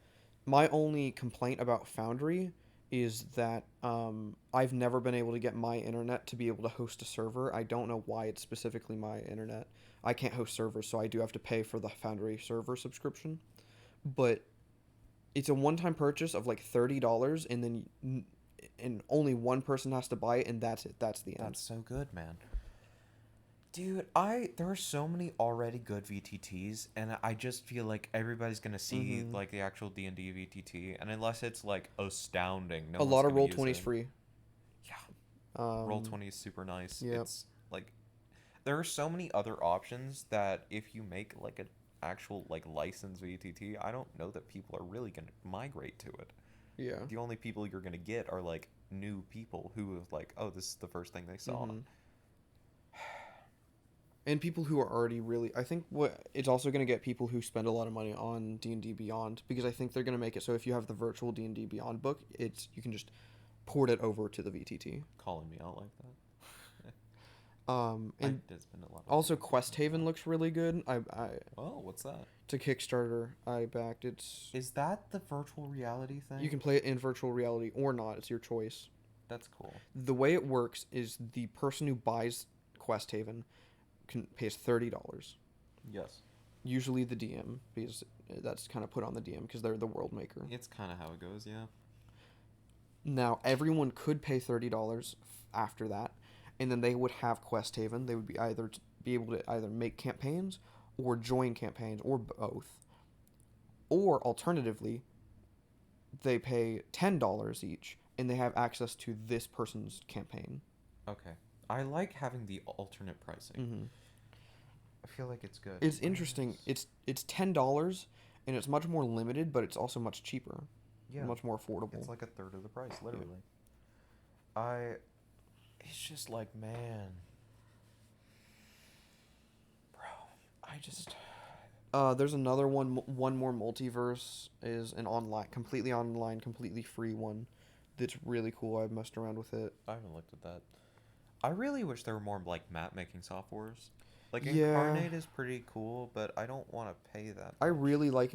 My only complaint about Foundry is that I've never been able to get my internet to be able to host a server. I don't know why it's specifically my internet. I can't host servers, so I do have to pay for the Foundry server subscription. But it's a one-time purchase of like $30, and then and only one person has to buy it, and that's it. That's the end. That's so good, man. Dude, there are so many already good VTTs, and I just feel like everybody's gonna see Mhm. like the actual D&D VTT, and unless it's like astounding, no A one's lot of gonna use Roll20 is it. free. Yeah, Um, Roll20 is super nice. yep. It's like there are so many other options that if you make like an actual like licensed VTT, I don't know that people are really gonna migrate to it. Yeah. The only people you're gonna get are like new people who have like, oh, this is the first thing they saw. Mhm. And people who are already really, I think what it's also going to get people who spend a lot of money on D&D Beyond, because I think they're going to make it so if you have the virtual D&D Beyond book, you can just port it over to the VTT. Calling me out like that. And There's been a lot of also things. Quest Haven looks really good. Oh, what's that? It's a Kickstarter I backed. It's Is that the virtual reality thing? You can play it in virtual reality or not. It's your choice. That's cool. The way it works is the person who buys Quest Haven pays $30. Yes. Usually the DM, because that's kind of put on the DM because they're the world maker. It's kind of how it goes, yeah. Now everyone could pay $30 after that, and then they would have Quest Haven. They would be able to either make campaigns or join campaigns or both. Or alternatively, they pay $10 each and they have access to this person's campaign. Okay. I like having the alternate pricing. Mm-hmm. I feel like it's good. It's interesting. It's $10 and it's much more limited, but it's also much cheaper. Yeah. Much more affordable. It's like a third of the price, literally. It's just like, man. Bro, I just... There's another one more multiverse is an completely online, completely free one that's really cool. I've messed around with it. I haven't looked at that. I really wish there were more like map making softwares. Like Yeah. Incarnate is pretty cool, but I don't want to pay that. I really like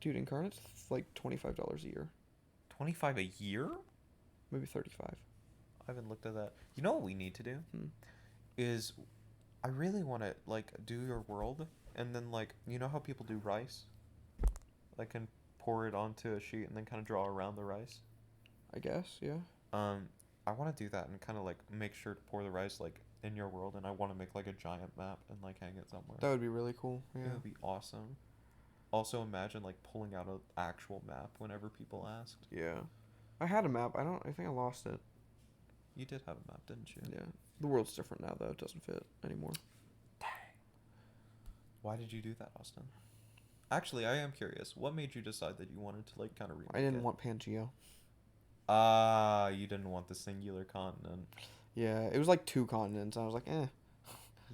Dude, Incarnate's like $25 a year. 25 a year? Maybe 35. I haven't looked at that. You know what we need to do? Hmm. Is I really want to like do your world and then like you know how people do rice? Like can pour it onto a sheet and then kind of draw around the rice. I guess, yeah. I want to do that and kind of like make sure to pour the rice like in your world, and I want to make like a giant map and like hang it somewhere. That would be really cool. Yeah. It would be awesome. Also, imagine like pulling out an actual map whenever people asked. Yeah. I had a map. I think I lost it. You did have a map, didn't you? Yeah. The world's different now, though. It doesn't fit anymore. Why did you do that, Austin? Actually, I am curious. What made you decide that you wanted to like kind of remake I didn't it? want Pangea. Ah, you didn't want the singular continent. Yeah, it was like 2 continents. I was like, eh.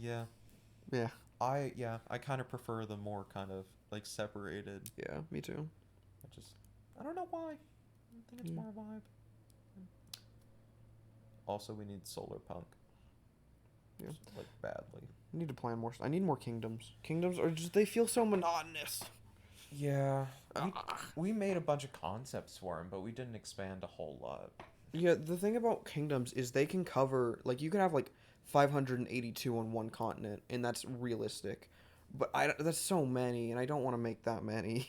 Yeah. Yeah. I kind of prefer the more kind of like separated. Yeah, me too. I don't know why. I think it's Mm. more a vibe. Also, we need solar punk. Yeah. Just, like badly. I need to plan more. I need more kingdoms. Kingdoms are just, they feel so monotonous. Yeah. We made a bunch of concepts for him, but we didn't expand a whole lot. Yeah, the thing about kingdoms is they can cover, like, you can have, like, 582 on one continent, and that's realistic. But that's so many, and I don't want to make that many.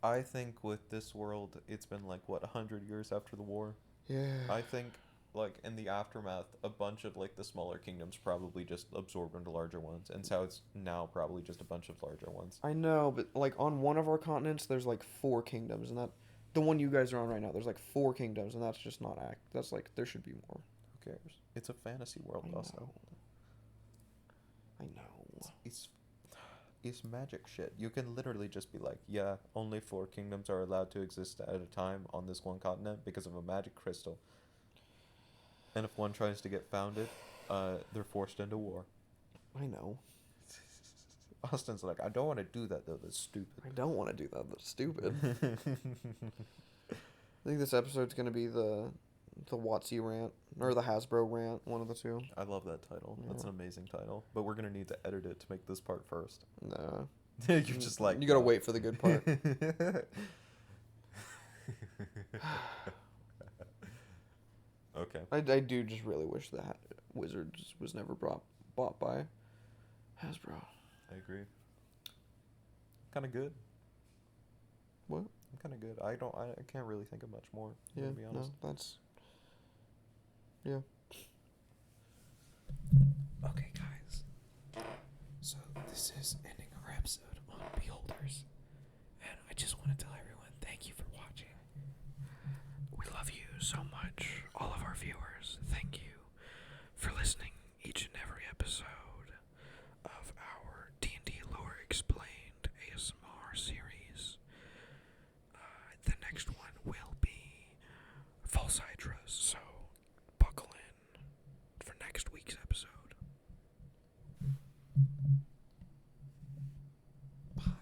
I think with this world, it's been like, what, 100 years after the war? Yeah. I think, like, in the aftermath, a bunch of, like, the smaller kingdoms probably just absorbed into larger ones. And so it's now probably just a bunch of larger ones. I know, but, like, on one of our continents, there's, like, 4 kingdoms, and the one you guys are on right now, there's, like, 4 kingdoms, and that's just not that's, like, there should be more. Who cares? It's a fantasy world, I also. know. I know. It's magic shit. You can literally just be like, yeah, only 4 kingdoms are allowed to exist at a time on this one continent because of a magic crystal. And if one tries to get founded, they're forced into war. I know. Austin's like, I don't want to do that though. That's stupid. I don't want to do that. That's stupid. I think this episode's gonna be the Wotc rant or the Hasbro rant, one of the 2. I love that title. That's Yeah. an amazing title. But we're gonna need to edit it to make this part first. Nah. You're just like, You gotta wait for the good part. Okay. I do just really wish that Wizards was never bought by Hasbro. I agree. Kind of good. What? I'm kind of good. I can't really think of much more. Yeah, To be honest. no, that's... Yeah. Okay, guys. So this is ending our episode on Beholders. And I just want to tell everyone thank you for watching. We love you so much, all of our viewers. Thank you for listening each and every episode of our D&D Lore Explained ASMR series. The next one will be False Hydras, so buckle in for next week's episode. Bye.